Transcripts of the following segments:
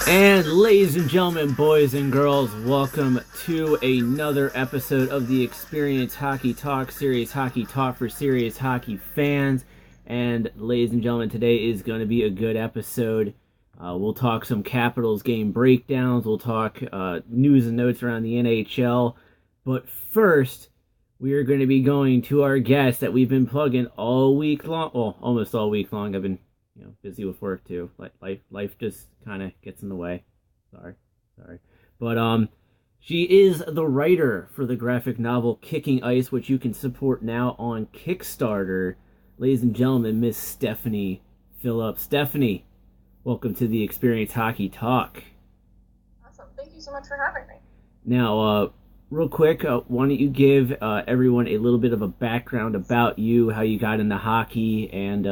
And ladies and gentlemen, boys and girls, welcome to another episode of the Experience Hockey Talk series, Hockey Talk for serious hockey fans. And ladies and gentlemen, today is going to be a good episode. We'll talk some Capitals game breakdowns. We'll talk news and notes around the NHL. But first, we are going to be going to our guest that we've been plugging all week long. Well, almost all week long. I've been busy with work too. Life just kind of gets in the way. Sorry. But she is the writer for the graphic novel Kicking Ice, which you can support now on Kickstarter. Ladies and gentlemen, Miss Stephanie Phillips. Stephanie, welcome to the Experience Hockey Talk. Awesome. Thank you so much for having me. Now, real quick, why don't you give everyone a little bit of a background about you, how you got into hockey, and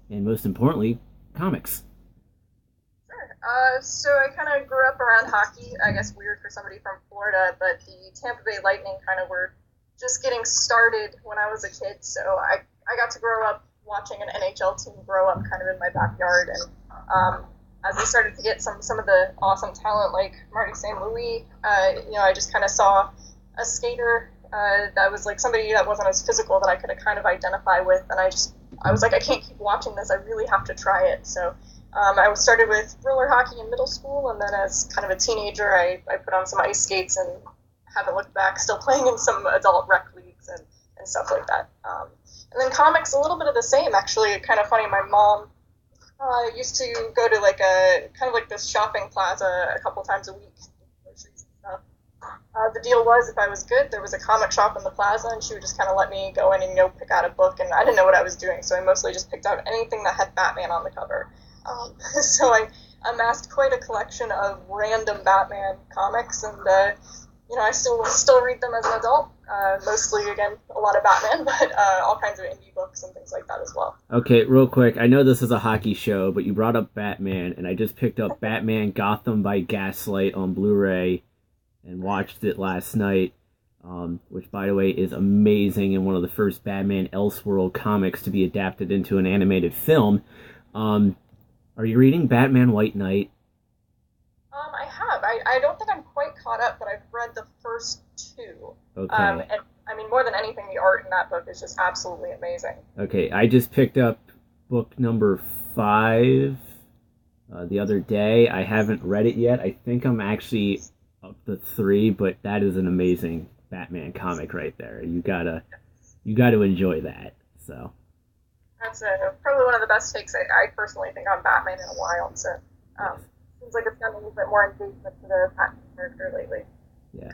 most importantly, comics. Sure. So I kind of grew up around hockey. I guess weird for somebody from Florida, but the Tampa Bay Lightning kind of were just getting started when I was a kid. So I got to grow up watching an NHL team grow up kind of in my backyard. And as we started to get some of the awesome talent like Marty St. Louis, I just kind of saw a skater that was like somebody that wasn't as physical that I could kind of identify with. And I was like, I can't keep watching this. I really have to try it. So I started with roller hockey in middle school, and then as kind of a teenager, I put on some ice skates and haven't looked back, still playing in some adult rec leagues and stuff like that. And then comics, a little bit of the same, actually. Kind of funny, my mom used to go to like a kind of like this shopping plaza a couple times a week. The deal was, if I was good, there was a comic shop in the plaza, and she would just kind of let me go in and pick out a book, and I didn't know what I was doing, so I mostly just picked out anything that had Batman on the cover. So I amassed quite a collection of random Batman comics, and I still read them as an adult. Mostly, again, a lot of Batman, but all kinds of indie books and things like that as well. Okay, real quick, I know this is a hockey show, but you brought up Batman, and I just picked up Batman Gotham by Gaslight on Blu-ray and watched it last night, which, by the way, is amazing and one of the first Batman Elseworld comics to be adapted into an animated film. Are you reading Batman White Knight? I have. I don't think I'm quite caught up, but I've read the first two. Okay. And, I mean, more than anything, the art in that book is just absolutely amazing. Okay, I just picked up book number 5 the other day. I haven't read it yet. I think I'm actually up to 3, but that is an amazing Batman comic right there. You gotta enjoy that. So that's probably one of the best takes I personally think on Batman in a while. So seems like it's gotten a little bit more engagement to the Batman character lately. Yeah.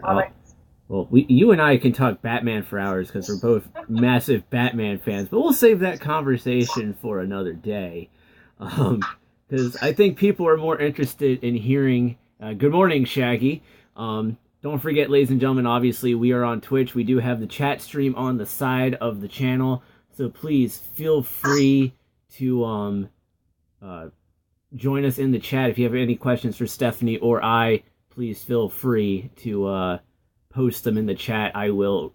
Well, you and I can talk Batman for hours because we're both massive Batman fans, but we'll save that conversation for another day. Because I think people are more interested in hearing. Good morning, Shaggy. Don't forget, ladies and gentlemen, obviously we are on Twitch. We do have the chat stream on the side of the channel, so please feel free to join us in the chat. If you have any questions for Stephanie or I, please feel free to post them in the chat. I will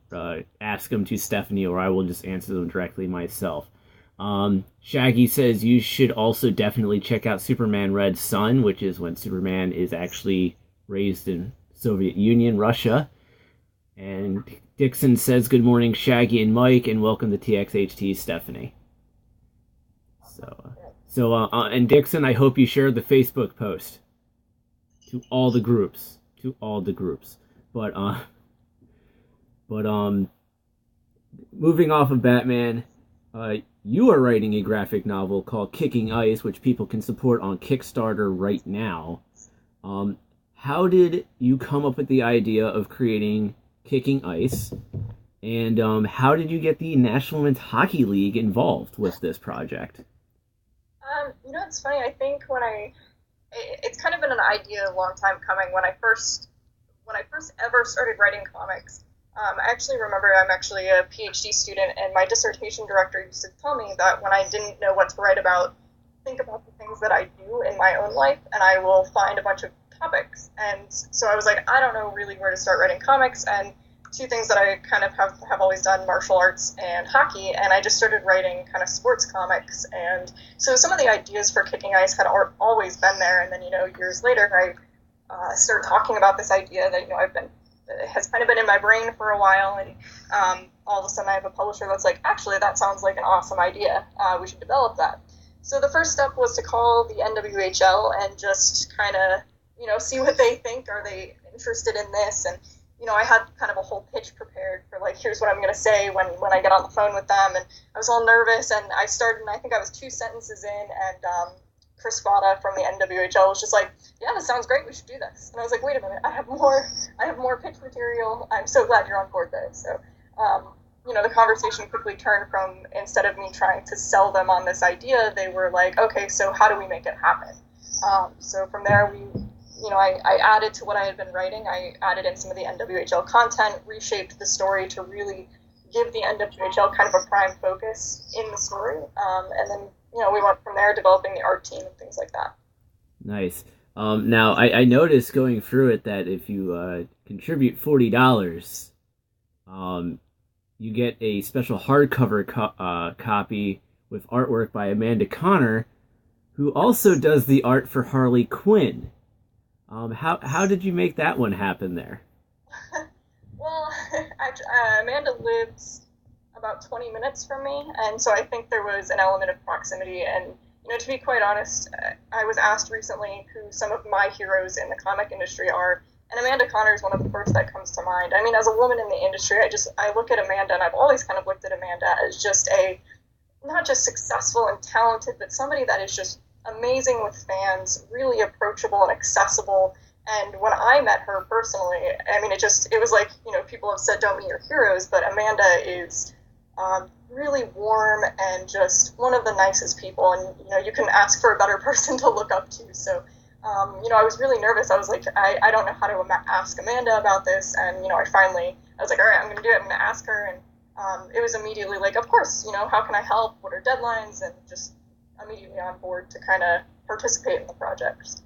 ask them to Stephanie, or I will just answer them directly myself. Shaggy says you should also definitely check out Superman Red Sun, which is when Superman is actually raised in Soviet Union, Russia. And Dixon says, good morning, Shaggy and Mike, and welcome to TXHT, Stephanie. And Dixon, I hope you shared the Facebook post to all the groups. But moving off of Batman, you are writing a graphic novel called Kicking Ice, which people can support on Kickstarter right now. How did you come up with the idea of creating Kicking Ice? And how did you get the National Women's Hockey League involved with this project? It's funny. I think it's kind of been an idea a long time coming. When I first ever started writing comics, I actually remember I'm actually a PhD student, and my dissertation director used to tell me that when I didn't know what to write about, think about the things that I do in my own life, and I will find a bunch of topics. And so I was like, I don't know really where to start writing comics, and two things that I kind of have always done, martial arts and hockey, and I just started writing kind of sports comics. And so some of the ideas for Kicking Ice had always been there, and then, years later, I started talking about this idea that, has kind of been in my brain for a while, and all of a sudden I have a publisher that's like, actually, that sounds like an awesome idea. We should develop that. So the first step was to call the NWHL and just kind of, see what they think. Are they interested in this? And, I had kind of a whole pitch prepared for, like, here's what I'm going to say when I get on the phone with them. And I was all nervous, and I started, and I think I was 2 sentences in, and Chris Vada from the NWHL was just like, yeah, this sounds great, we should do this. And I was like, wait a minute, I have more pitch material. I'm so glad you're on board there. So, the conversation quickly turned from, instead of me trying to sell them on this idea, they were like, okay, so how do we make it happen? So from there, I added to what I had been writing. I added in some of the NWHL content, reshaped the story to really give the NWHL kind of a prime focus in the story. And then, we went from there, developing the art team and things like that. Nice. Now, I noticed going through it that if you contribute $40, you get a special hardcover copy with artwork by Amanda Connor, who also does the art for Harley Quinn. How did you make that one happen there? Well, Amanda lives about 20 minutes from me, and so I think there was an element of proximity. And, to be quite honest, I was asked recently who some of my heroes in the comic industry are, and Amanda Connor is one of the first that comes to mind. I mean, as a woman in the industry, I look at Amanda, and I've always kind of looked at Amanda as just not just successful and talented, but somebody that is just amazing with fans, really approachable and accessible. And when I met her personally, I mean, it was like, people have said don't meet your heroes, but Amanda is really warm and just one of the nicest people. And, you can ask for a better person to look up to. So, I was really nervous. I was like, I don't know how to ask Amanda about this. And, I was like, all right, I'm going to do it. I'm going to ask her. And it was immediately like, of course, how can I help? What are deadlines? And just immediately on board to kind of participate in the project.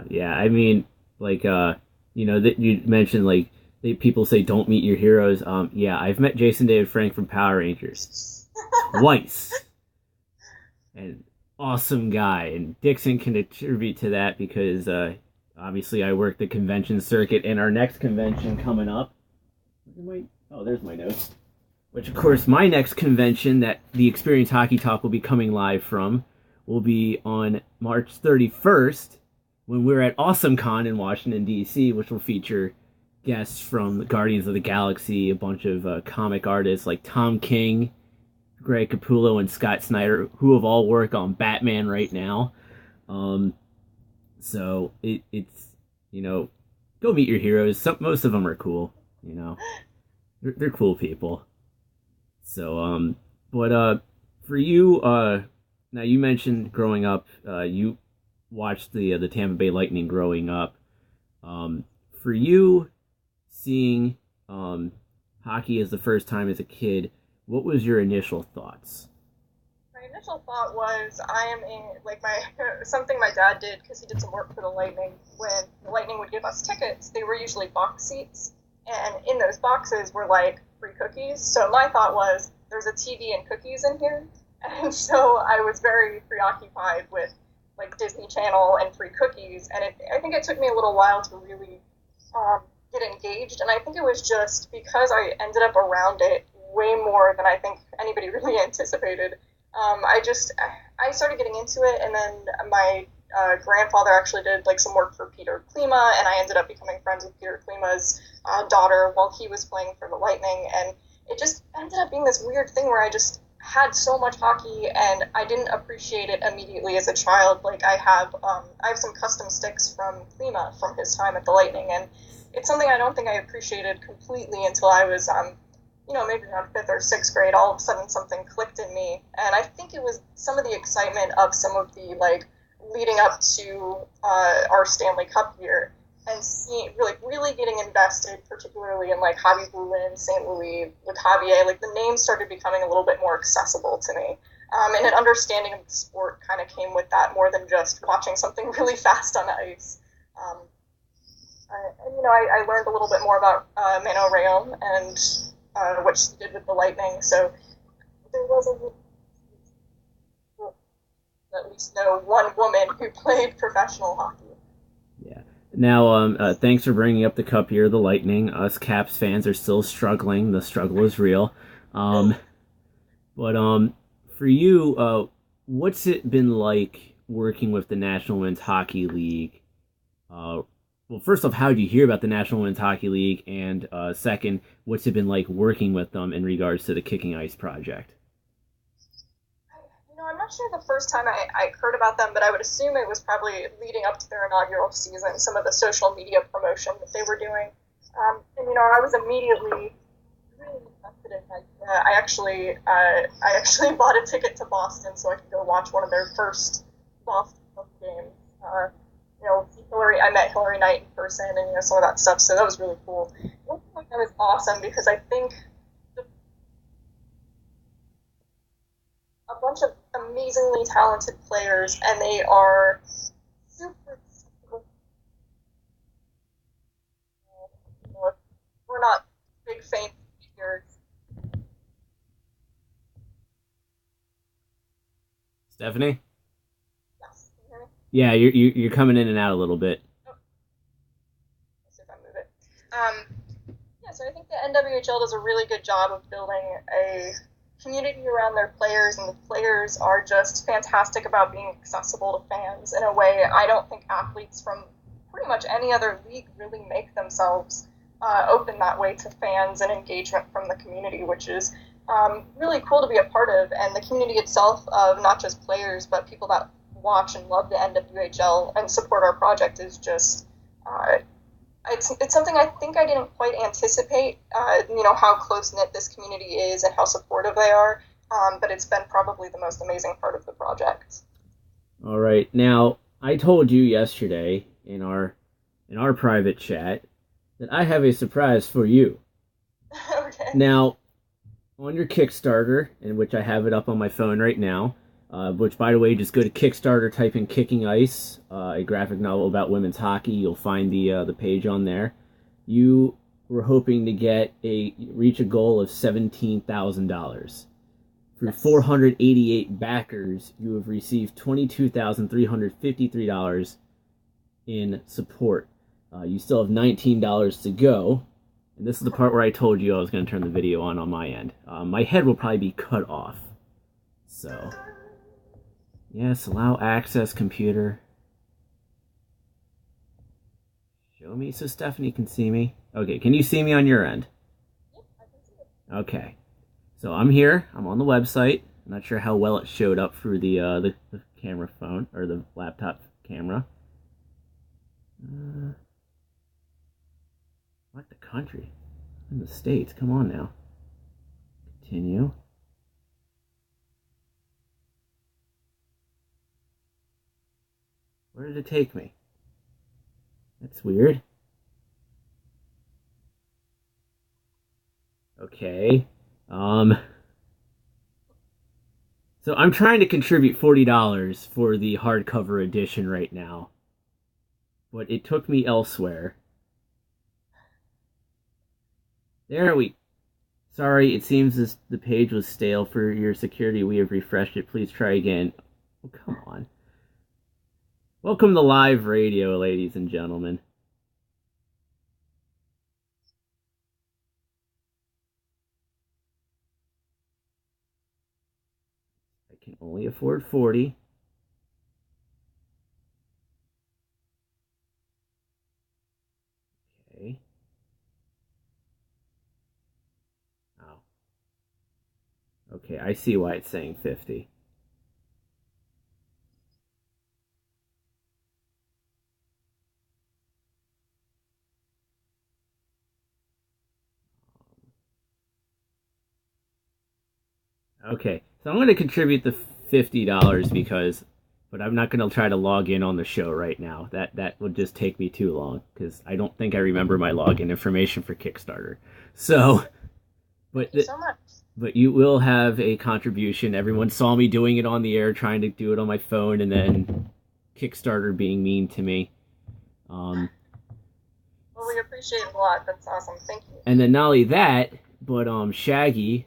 Yeah, I mean, like, that you mentioned, like, people say don't meet your heroes. Yeah, I've met Jason David Frank from Power Rangers twice. And awesome guy. And Dixon can attribute to that because, obviously, I work the convention circuit, and our next convention coming up. There's my notes. Which, of course, my next convention that the Experience Hockey Talk will be coming live from will be on March 31st when we're at AwesomeCon in Washington, D.C., which will feature guests from Guardians of the Galaxy, a bunch of comic artists like Tom King, Greg Capullo, and Scott Snyder, who have all worked on Batman right now. So it's, go meet your heroes. Most of them are cool, They're cool people. So, but for you, now you mentioned growing up, you watched the Tampa Bay Lightning growing up. For you, seeing hockey as the first time as a kid, what was your initial thoughts? My initial thought was, I am in, like, something my dad did, because he did some work for the Lightning. When the Lightning would give us tickets, they were usually box seats, and in those boxes were, like, free cookies. So my thought was, there's a TV and cookies in here. And so I was very preoccupied with, like, Disney Channel and free cookies. And I think it took me a little while to really get engaged. And I think it was just because I ended up around it way more than I think anybody really anticipated. I started getting into it, and then my grandfather actually did, like, some work for Peter Klima, and I ended up becoming friends with Peter Klima's daughter while he was playing for the Lightning. And it just ended up being this weird thing where I just had so much hockey, and I didn't appreciate it immediately as a child. Like, I have some custom sticks from Klima from his time at the Lightning, and it's something I don't think I appreciated completely until I was, maybe around 5th or 6th grade. All of a sudden something clicked in me, and I think it was some of the excitement of some of the, like, leading up to our Stanley Cup year, and seeing, really getting invested, particularly in, like, Javi Bulin, St. Louis, with Javier. Like, the names started becoming a little bit more accessible to me. And an understanding of the sport kind of came with that, more than just watching something really fast on ice. And I learned a little bit more about Mano Rayon and what she did with the Lightning. So there wasn't at least know one woman who played professional hockey. Yeah. Now, thanks for bringing up the Cup year of the Lightning. Us Caps fans are still struggling. The struggle is real. But for you, what's it been like working with the National Women's Hockey League? Well, first off, how did you hear about the National Women's Hockey League? And second, what's it been like working with them in regards to the Kicking Ice project? I'm not sure the first time I heard about them, but I would assume it was probably leading up to their inaugural season, some of the social media promotion that they were doing. And I was immediately really invested in that. I actually bought a ticket to Boston so I could go watch one of their first Boston games. I met Hillary Knight in person and some of that stuff, so that was really cool. That was awesome because I think a bunch of amazingly talented players, and they are super. We're not big famous figures. Stephanie? Yes. Yeah, you're coming in and out a little bit. Oh. Let's see if I move it. So I think the NWHL does a really good job of building a community around their players, and the players are just fantastic about being accessible to fans in a way I don't think athletes from pretty much any other league really make themselves open that way to fans and engagement from the community, which is really cool to be a part of. And the community itself of not just players, but people that watch and love the NWHL and support our project is just it's something I think I didn't quite anticipate, how close-knit this community is and how supportive they are, but it's been probably the most amazing part of the project. All right. Now, I told you yesterday in our private chat that I have a surprise for you. Okay. Now, on your Kickstarter, in which I have it up on my phone right now, which, by the way, just go to Kickstarter, type in Kicking Ice, a graphic novel about women's hockey. You'll find the page on there. You were hoping to reach a goal of $17,000. For 488 backers, you have received $22,353 in support. You still have $19 to go. And this is the part where I told you I was going to turn the video on my end. My head will probably be cut off. So, yes, allow access, computer. Show me so Stephanie can see me. Okay, can you see me on your end? Yep, I can see it. Okay. So I'm here. I'm on the website. I'm not sure how well it showed up through the camera phone, or the laptop camera. What the country? In the States. Come on now. Continue. Where did it take me? That's weird. Okay. So I'm trying to contribute $40 for the hardcover edition right now. But it took me elsewhere. There we... Sorry, it seems the page was stale. For your security, we have refreshed it. Please try again. Oh, come on. Welcome to live radio, ladies and gentlemen. I can only afford 40. Okay. Oh. Okay, I see why it's saying 50. Okay, so I'm going to contribute the $50 but I'm not going to try to log in on the show right now. That would just take me too long, because I don't think I remember my login information for Kickstarter. So, Thank you so much. But you will have a contribution. Everyone saw me doing it on the air, trying to do it on my phone, and then Kickstarter being mean to me. we appreciate it a lot. That's awesome. Thank you. And then not only that, but Shaggy,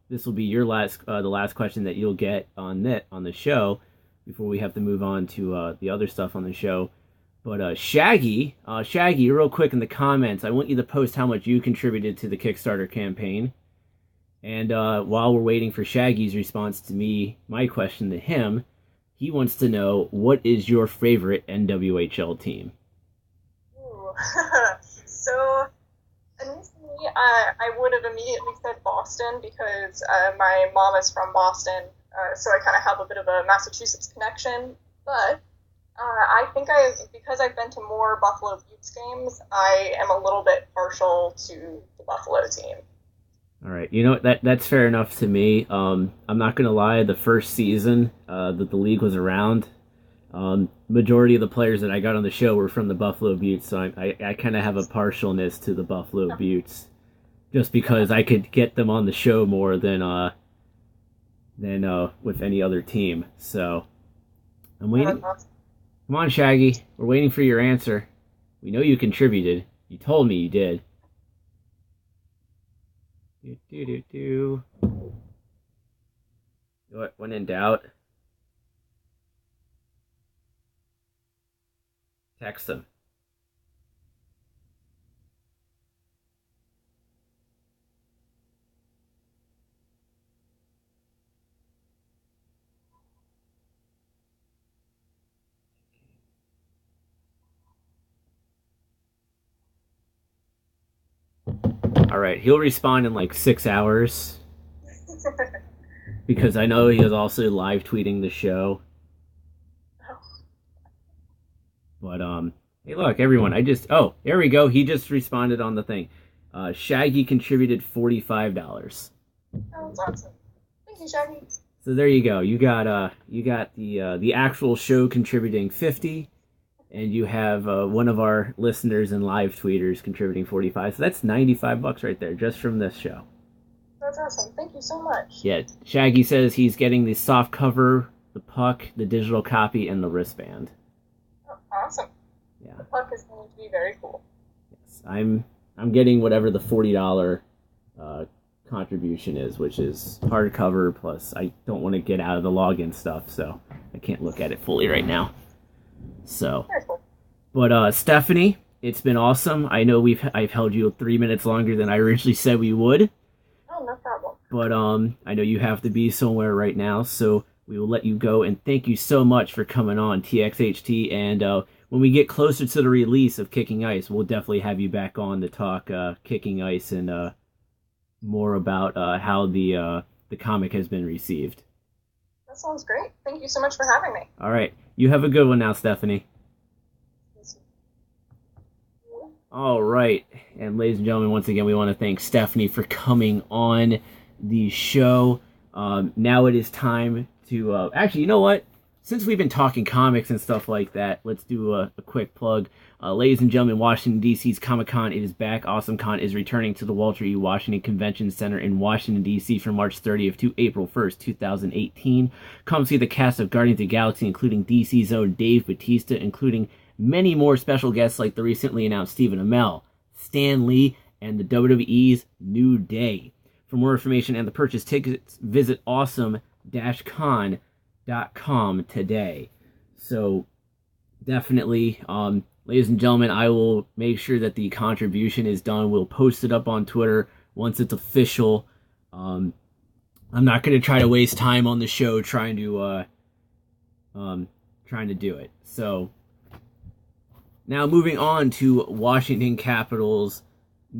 this will be your the last question that you'll get on the show before we have to move on to the other stuff on the show. But Shaggy, real quick in the comments, I want you to post how much you contributed to the Kickstarter campaign. And while we're waiting for Shaggy's response to my question to him, he wants to know, what is your favorite NWHL team? Ooh. So, initially, I would have immediately said Boston because my mom is from Boston, so I kind of have a bit of a Massachusetts connection. But I think because I've been to more Buffalo Buttes games, I am a little bit partial to the Buffalo team. All right, you know that's fair enough to me. I'm not gonna lie, the first season that the league was around, majority of the players that I got on the show were from the Buffalo Buttes, so I kind of have a partialness to the Buffalo Buttes, just because I could get them on the show more than with any other team. So I'm waiting. Come on, Shaggy. We're waiting for your answer. We know you contributed. You told me you did. What? When in doubt, text them. All right, he'll respond in like 6 hours because I know he is also live tweeting the show. But hey, look, everyone! There we go. He just responded on the thing. Shaggy contributed $45. Oh, that's awesome. Thank you, Shaggy. So there you go. You got the actual show contributing 50. And you have one of our listeners and live tweeters contributing 45. So that's $95 right there, just from this show. That's awesome. Thank you so much. Yeah, Shaggy says he's getting the soft cover, the puck, the digital copy, and the wristband. Oh, awesome. Yeah. The puck is going to be very cool. Yes, I'm getting whatever the $40 contribution is, which is hardcover, plus I don't want to get out of the login stuff, so I can't look at it fully right now. So, but Stephanie, it's been awesome. I know I've held you 3 minutes longer than I originally said we would. Oh, no problem. But I know you have to be somewhere right now, so we will let you go. And thank you so much for coming on TXHT. And when we get closer to the release of Kicking Ice, we'll definitely have you back on to talk Kicking Ice and more about how the comic has been received. That sounds great. Thank you so much for having me. All right. You have a good one now, Stephanie. All right. And ladies and gentlemen, once again, we want to thank Stephanie for coming on the show. Now it is time to... actually, you know what? Since we've been talking comics and stuff like that, let's do a quick plug. Ladies and gentlemen, Washington, D.C.'s Comic-Con is back. AwesomeCon is returning to the Walter E. Washington Convention Center in Washington, D.C. from March 30th to April 1st, 2018. Come see the cast of Guardians of the Galaxy, including DC's own Dave Bautista, including many more special guests like the recently announced Stephen Amell, Stan Lee, and the WWE's New Day. For more information and to purchase tickets, visit awesome-con.com today. So definitely, ladies and gentlemen, I will make sure that the contribution is done. We'll post it up on Twitter once it's official. I'm not going to try to waste time on the show trying to do it. So now moving on to Washington Capitals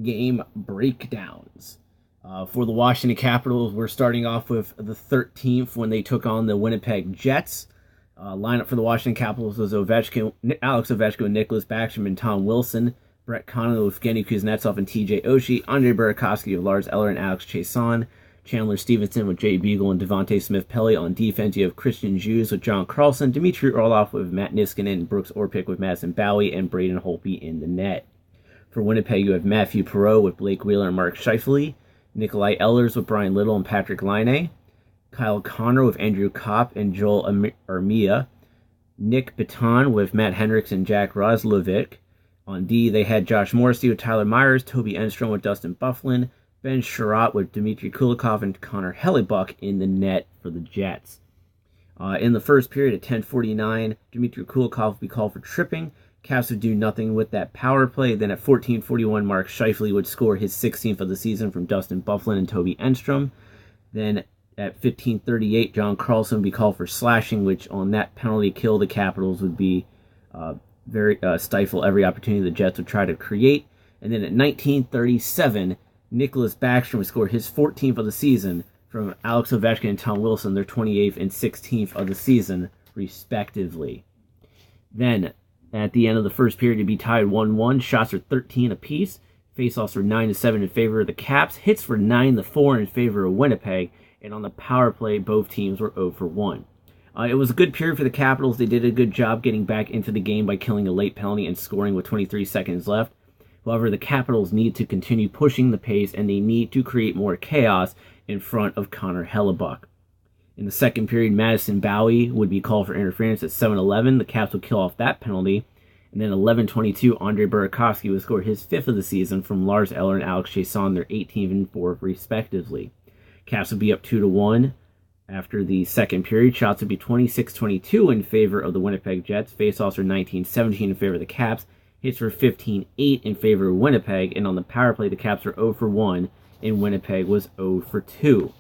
game breakdowns. For the Washington Capitals, we're starting off with the 13th when they took on the Winnipeg Jets. Lineup for the Washington Capitals was Alex Ovechkin, Nicholas Backstrom, and Tom Wilson. Brett Connolly with Evgeny Kuznetsov and TJ Oshie. Andre Burakovsky with Lars Eller and Alex Chiasson. Chandler Stevenson with Jay Beagle and Devontae Smith-Pelly. On defense, you have Christian Hughes with John Carlson. Dmitry Orlov with Matt Niskanen. Brooks Orpik with Madison Bowie. And Braden Holtby in the net. For Winnipeg, you have Matthew Perreault with Blake Wheeler and Mark Scheifele. Nikolai Ehlers with Brian Little and Patrick Laine. Kyle Connor with Andrew Kopp and Joel Armia. Nick Baton with Matt Hendricks and Jack Roslovic. On D, they had Josh Morrissey with Tyler Myers, Toby Enstrom with Dustin Byfuglien, Ben Sherratt with Dmitry Kulikov, and Connor Hellebuck in the net for the Jets. In the first period at 10:49, Dmitry Kulikov would be called for tripping. Caps would do nothing with that power play. Then at 14:41, Mark Scheifele would score his 16th of the season from Dustin Byfuglien and Toby Enstrom. Then at 15:38, John Carlson would be called for slashing, which on that penalty kill, the Capitals would be stifle every opportunity the Jets would try to create. And then at 19:37, Nicholas Backstrom would score his 14th of the season from Alex Ovechkin and Tom Wilson, their 28th and 16th of the season, respectively. Then, at the end of the first period, it'd be tied 1-1. Shots are 13 apiece. Faceoffs were 9-7 in favor of the Caps. Hits were 9-4 in favor of Winnipeg. And on the power play, both teams were 0 for 1. It was a good period for the Capitals. They did a good job getting back into the game by killing a late penalty and scoring with 23 seconds left. However, the Capitals need to continue pushing the pace, and they need to create more chaos in front of Connor Hellebuck. In the second period, Madison Bowie would be called for interference at 7:11. The Caps would kill off that penalty. And then 11:22, Andre Burakovsky would score his 5th of the season from Lars Eller and Alex Chiasson, their 18th and 4th, respectively. Caps would be up 2-1 after the second period. Shots would be 26-22 in favor of the Winnipeg Jets. Faceoffs are 19-17 in favor of the Caps. Hits were 15-8 in favor of Winnipeg. And on the power play, the Caps were 0 for 1, and Winnipeg was 0 for 2.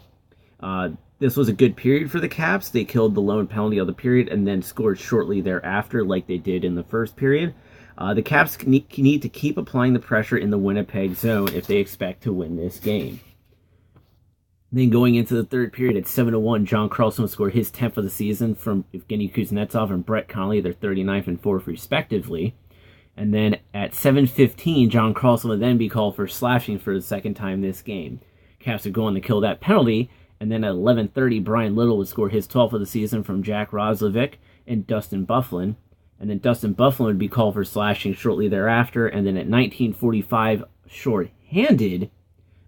This was a good period for the Caps. They killed the lone penalty of the period and then scored shortly thereafter like they did in the first period. The Caps need to keep applying the pressure in the Winnipeg zone if they expect to win this game. Then going into the third period at 7:01, John Carlson would score his 10th of the season from Evgeny Kuznetsov and Brett Connolly, their 39th and 4th, respectively. And then at 7:15, John Carlson would then be called for slashing for the second time this game. Caps would go on to kill that penalty. And then at 11:30, Brian Little would score his 12th of the season from Jack Roslovic and Dustin Byfuglien. And then Dustin Byfuglien would be called for slashing shortly thereafter. And then at 19:45, short-handed,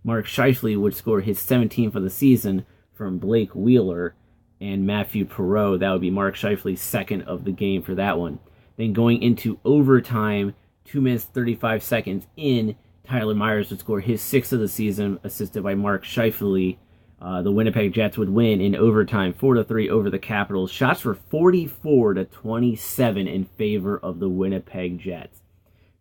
Mark Scheifele would score his 17th of the season from Blake Wheeler and Matthew Perreault. That would be Mark Scheifele's second of the game for that one. Then going into overtime, 2 minutes 35 seconds in, Tyler Myers would score his 6th of the season, assisted by Mark Scheifele. The Winnipeg Jets would win in overtime 4-3 over the Capitals. Shots were 44-27 in favor of the Winnipeg Jets.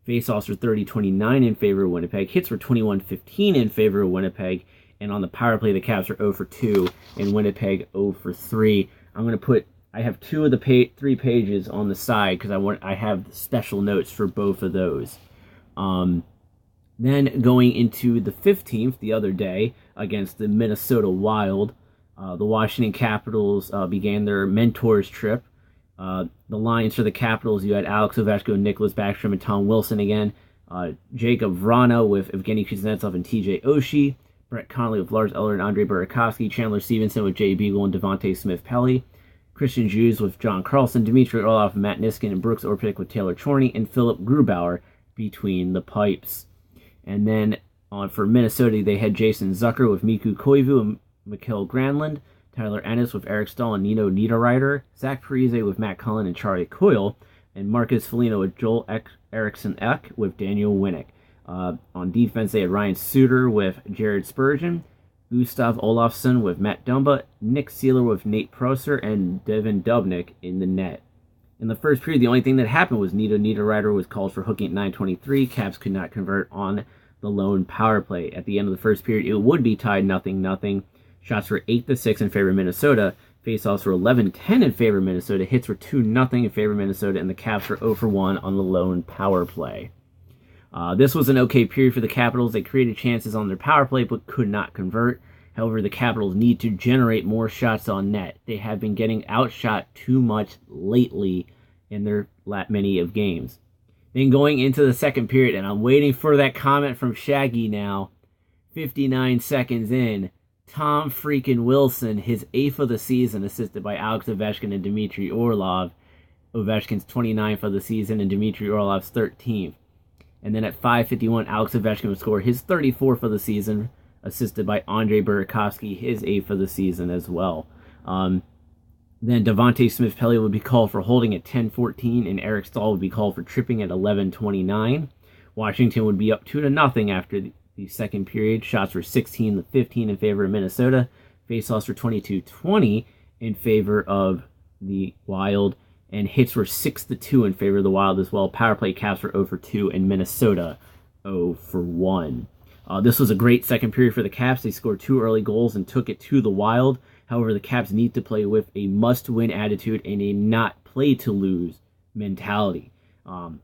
Faceoffs were 30-29 in favor of Winnipeg. Hits were 21-15 in favor of Winnipeg. And on the power play, the Caps are 0 for 2 and Winnipeg 0 for 3. I have 2 of the 3 pages on the side because I have special notes for both of those. Then going into the 15th, the other day, against the Minnesota Wild, the Washington Capitals began their mentors trip. The lines for the Capitals, you had Alex Ovechkin, Nicholas Backstrom, and Tom Wilson again. Jacob Vrana with Evgeny Kuznetsov and TJ Oshie. Brett Connolly with Lars Eller and Andre Burakovsky. Chandler Stevenson with Jay Beagle and Devontae Smith-Pelly. Christian Djoos with John Carlson. Dmitry Orlov, Matt Niskanen, and Brooks Orpik with Taylor Chorney. And Philip Grubauer between the pipes. And then for Minnesota, they had Jason Zucker with Mikko Koivu and Mikael Granlund, Tyler Ennis with Eric Stahl and Nino Niederreiter, Zach Parise with Matt Cullen and Charlie Coyle, and Marcus Foligno with Joel Eriksson-Ek with Daniel Winnick. On defense, they had Ryan Suter with Jared Spurgeon, Gustav Olofsson with Matt Dumba, Nick Seeler with Nate Prosser, and Devin Dubnyk in the net. In the first period, the only thing that happened was Nino Niederreiter was called for hooking at 9:23. Caps could not convert on the lone power play. At the end of the first period, it would be tied 0-0. Shots were 8-6 in favor of Minnesota. Faceoffs were 11-10 in favor of Minnesota. Hits were 2-0 in favor of Minnesota, and the Caps were 0 for 1 on the lone power play. This was an okay period for the Capitals. They created chances on their power play, but could not convert. However, the Capitals need to generate more shots on net. They have been getting outshot too much lately in their many of games. Then going into the second period, and I'm waiting for that comment from Shaggy now, 59 seconds in, Tom freaking Wilson, his 8th of the season, assisted by Alex Ovechkin and Dmitry Orlov. Ovechkin's 29th of the season and Dmitry Orlov's 13th. And then at 5:51, Alex Ovechkin would score his 34th of the season, assisted by Andre Burakovsky, his 8th of the season as well. Then Devontae Smith-Pelly would be called for holding at 10-14, and Eric Stahl would be called for tripping at 11-29. Washington would be up 2-0 after the second period. Shots were 16-15 in favor of Minnesota. Faceoffs were 22-20 in favor of the Wild, and hits were 6-2 in favor of the Wild as well. Power play Caps were 0-2, and Minnesota 0-1. This was a great second period for the Caps. They scored 2 early goals and took it to the Wild. However, the Caps need to play with a must-win attitude and a not-play-to-lose mentality.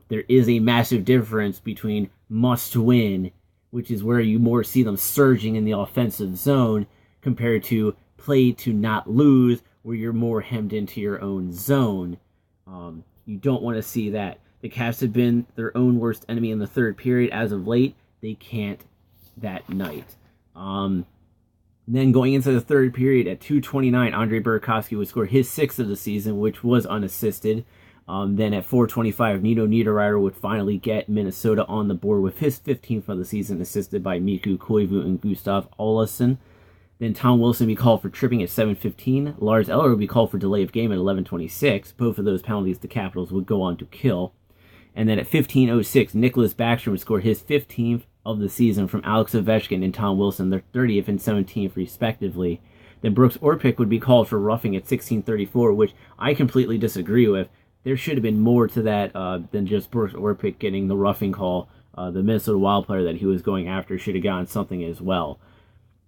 There is a massive difference between must-win, which is where you more see them surging in the offensive zone, compared to play-to-not-lose, where you're more hemmed into your own zone. You don't want to see that. The Caps have been their own worst enemy in the third period as of late. They can't that night. Then going into the third period at 2:29, Andre Burakovsky would score his 6th of the season, which was unassisted. Then at 4:25, Nino Niederreiter would finally get Minnesota on the board with his 15th of the season, assisted by Mikko Koivu and Gustav Olsson. Then Tom Wilson would be called for tripping at 7:15. Lars Eller would be called for delay of game at 11:26. Both of those penalties the Capitals would go on to kill. And then at 15:06, Nicholas Backstrom would score his 15th of the season from Alex Ovechkin and Tom Wilson, their 30th and 17th respectively. Then Brooks Orpik would be called for roughing at 16:34, which I completely disagree with. There should have been more to that than just Brooks Orpik getting the roughing call. The Minnesota Wild player that he was going after should have gotten something as well.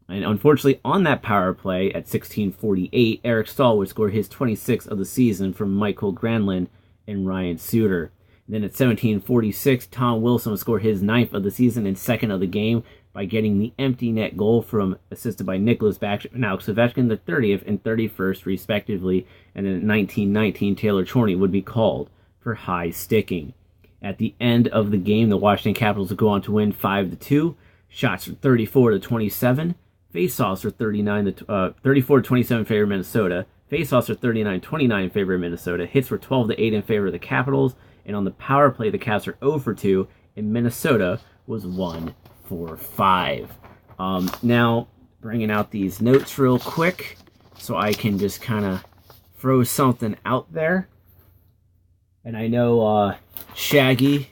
And unfortunately, on that power play at 16:48, Eric Stahl would score his 26th of the season from Michael Granlund and Ryan Suter. Then at 17:46, Tom Wilson would score his 9th of the season and 2nd of the game by getting the empty net goal from assisted by Nicholas Backstrom and Alex Ovechkin, the 30th and 31st respectively. And then at 19:19, Taylor Chorney would be called for high sticking. At the end of the game, the Washington Capitals would go on to win 5-2. Shots were 34-27. Faceoffs were 34-27 in favor of Minnesota. Faceoffs were 39-29 in favor of Minnesota. Hits were 12-8 in favor of the Capitals. And on the power play, the Caps are 0-2, and Minnesota was 1-5. Now, bringing out these notes real quick so I can just kind of throw something out there. And I know Shaggy,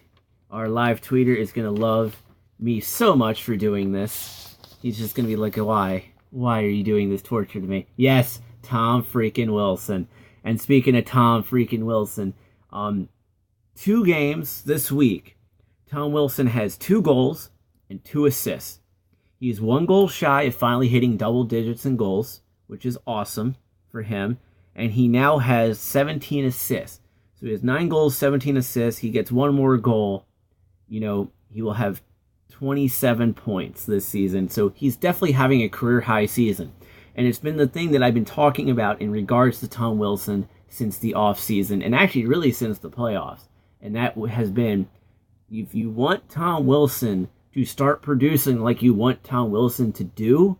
our live tweeter, is going to love me so much for doing this. He's just going to be like, why? Why are you doing this torture to me? Yes, Tom freaking Wilson. And speaking of Tom freaking Wilson, 2 games this week, Tom Wilson has 2 goals and 2 assists. He's 1 goal shy of finally hitting double digits in goals, which is awesome for him. And he now has 17 assists. So he has 9 goals, 17 assists. He gets 1 more goal. He will have 27 points this season. So he's definitely having a career high season. And it's been the thing that I've been talking about in regards to Tom Wilson since the offseason, and actually really since the playoffs. And that has been, if you want Tom Wilson to start producing like you want Tom Wilson to do,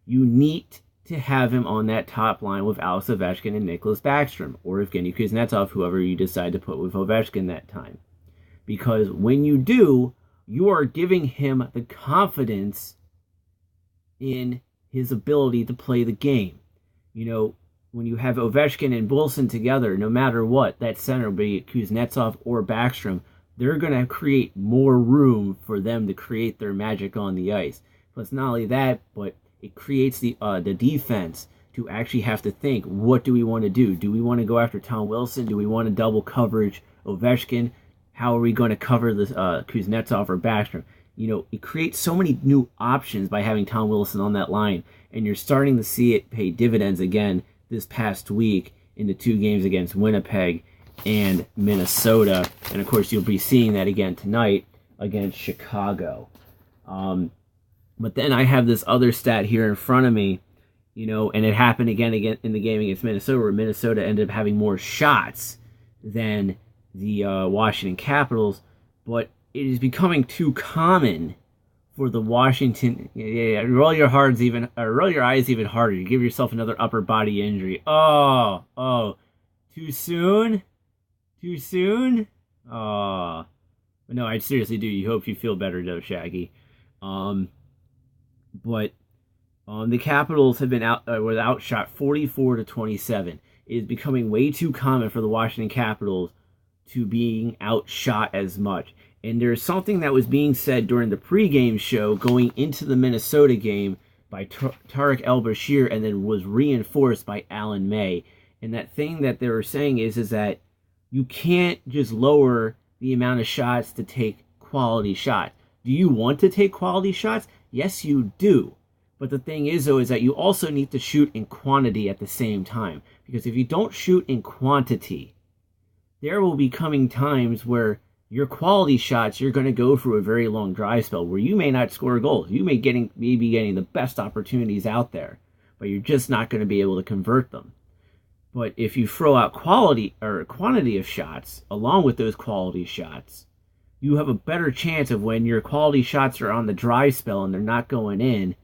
you need to have him on that top line with Alex Ovechkin and Nicholas Backstrom, or Evgeny Kuznetsov, whoever you decide to put with Ovechkin that time. Because when you do, you are giving him the confidence in his ability to play the game. When you have Ovechkin and Wilson together, no matter what, that center, be it Kuznetsov or Backstrom, they're going to create more room for them to create their magic on the ice. Plus, not only that, but it creates the defense to actually have to think, what do we want to do? Do we want to go after Tom Wilson? Do we want to double coverage Ovechkin? How are we going to cover this Kuznetsov or Backstrom? It creates so many new options by having Tom Wilson on that line, and you're starting to see it pay dividends again this past week in the 2 games against Winnipeg and Minnesota. And of course, you'll be seeing that again tonight against Chicago. But then I have this other stat here in front of me, and it happened again in the game against Minnesota, where Minnesota ended up having more shots than the Washington Capitals. But it is becoming too common for the Washington, roll your eyes even harder. You give yourself another upper body injury. Oh, too soon? Oh, but no, I seriously do. You hope you feel better though, Shaggy. But the Capitals have been outshot 44-27. is becoming way too common for the Washington Capitals to being outshot as much. And there's something that was being said during the pregame show going into the Minnesota game by Tarek El-Bashir, and then was reinforced by Alan May. And that thing that they were saying is that you can't just lower the amount of shots to take quality shots. Do you want to take quality shots? Yes, you do. But the thing is, though, is that you also need to shoot in quantity at the same time. Because if you don't shoot in quantity, there will be coming times where your quality shots, you're going to go through a very long dry spell where you may not score goals. You may be getting the best opportunities out there, but you're just not going to be able to convert them. But if you throw out quality or quantity of shots along with those quality shots, you have a better chance of when your quality shots are on the dry spell and they're not going in,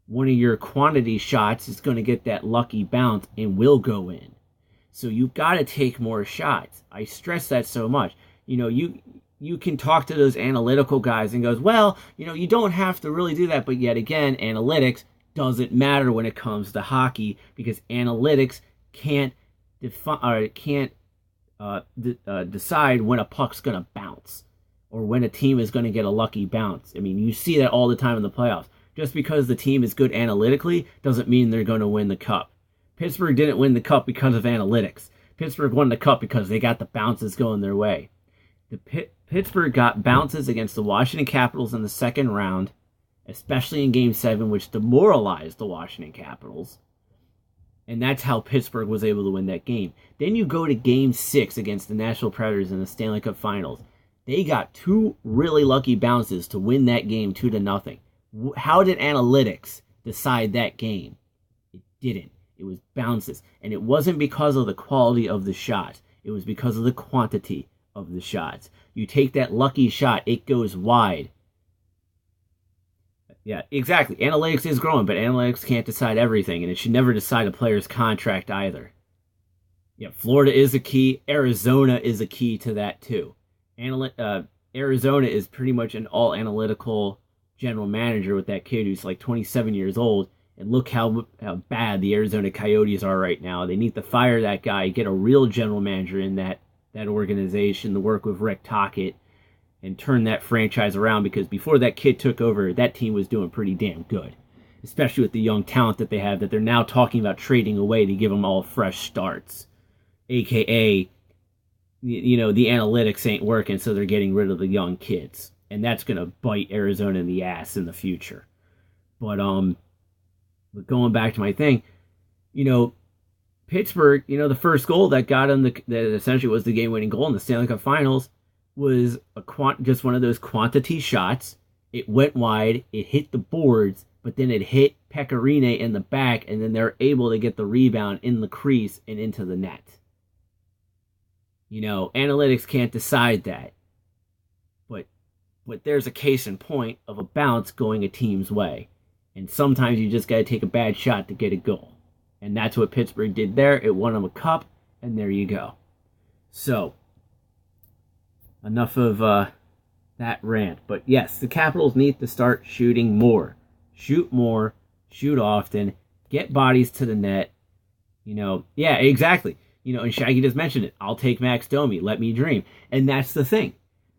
one of your quantity shots is going to get that lucky bounce and will go in. So you've got to take more shots. I stress that so much. You know, you can talk to those analytical guys and goes, well, you know, you don't have to really do that. But yet again, analytics doesn't matter when it comes to hockey, because analytics can't decide when a puck's going to bounce or when a team is going to get a lucky bounce. I mean, you see that all the time in the playoffs. Just because the team is good analytically doesn't mean they're going to win the cup. Pittsburgh didn't win the cup because of analytics. Pittsburgh won the cup because they got the bounces going their way. Pittsburgh got bounces against the Washington Capitals in the second round, especially in Game 7, which demoralized the Washington Capitals. And that's how Pittsburgh was able to win that game. Then you go to Game 6 against the Nashville Predators in the Stanley Cup Finals. They got two really lucky bounces to win that game 2-0. How did analytics decide that game? It didn't. It was bounces. And it wasn't because of the quality of the shots. It was because of the quantity of the shots. You take that lucky shot, it goes wide. Yeah, exactly. Analytics is growing, but analytics can't decide everything, and it should never decide a player's contract either. Yeah, Florida is a key. Arizona is a key to that too. Arizona is pretty much an all-analytical general manager with that kid who's like 27 years old. And look how bad the Arizona Coyotes are right now. They need to fire that guy, get a real general manager in that organization to work with Rick Tocchet and turn that franchise around, because before that kid took over, that team was doing pretty damn good, especially with the young talent that they have that they're now talking about trading away to give them all fresh starts, aka, you know, the analytics ain't working, so they're getting rid of the young kids, and that's going to bite Arizona in the ass in the future. But going back to my thing, you know, Pittsburgh, you know, the first goal that got them, that essentially was the game-winning goal in the Stanley Cup Finals, was just one of those quantity shots. It went wide, it hit the boards, but then it hit Pecorine in the back, and then they're able to get the rebound in the crease and into the net. You know, analytics can't decide that. But there's a case in point of a bounce going a team's way. And sometimes you just got to take a bad shot to get a goal. And that's what Pittsburgh did there. It won them a cup, and there you go. So, enough of that rant. But yes, the Capitals need to start shooting more. Shoot more. Shoot often. Get bodies to the net. You know, yeah, exactly. You know, and Shaggy just mentioned it. I'll take Max Domi. Let me dream. And that's the thing.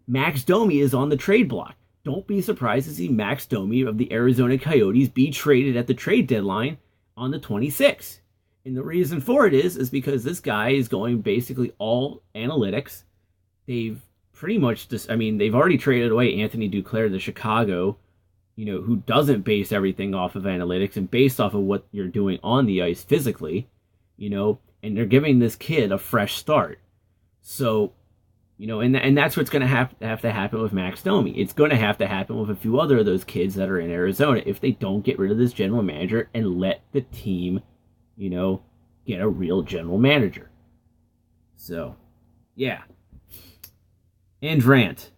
Max Domi is on the trade block. Don't be surprised to see Max Domi of the Arizona Coyotes be traded at the trade deadline on the 26th. And the reason for it is because this guy is going basically all analytics. They've pretty much just, they've already traded away Anthony Duclair to Chicago, you know, who doesn't base everything off of analytics and based off of what you're doing on the ice physically, you know, and they're giving this kid a fresh start. So, you know, and that's what's going to have to happen with Max Domi. It's going to have to happen with a few other of those kids that are in Arizona if they don't get rid of this general manager and let the team, you know, get a real general manager. So, yeah. And rant.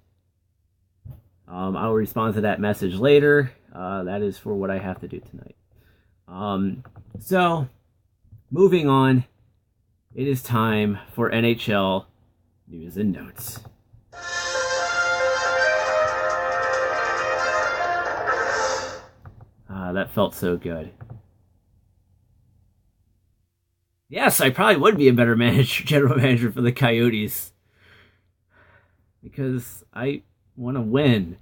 I'll respond to that message later. That is for what I have to do tonight. So, moving on. It is time for NHL News and Notes. That felt so good. Yeah, yes, I probably would be a better general manager for the Coyotes. Because I want to win.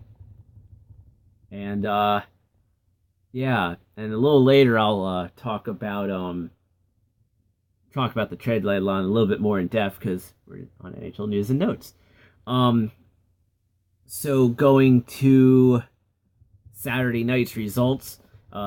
And, yeah. And a little later, I'll talk about the trade deadline a little bit more in depth, because we're on NHL News and Notes. So going to Saturday night's results,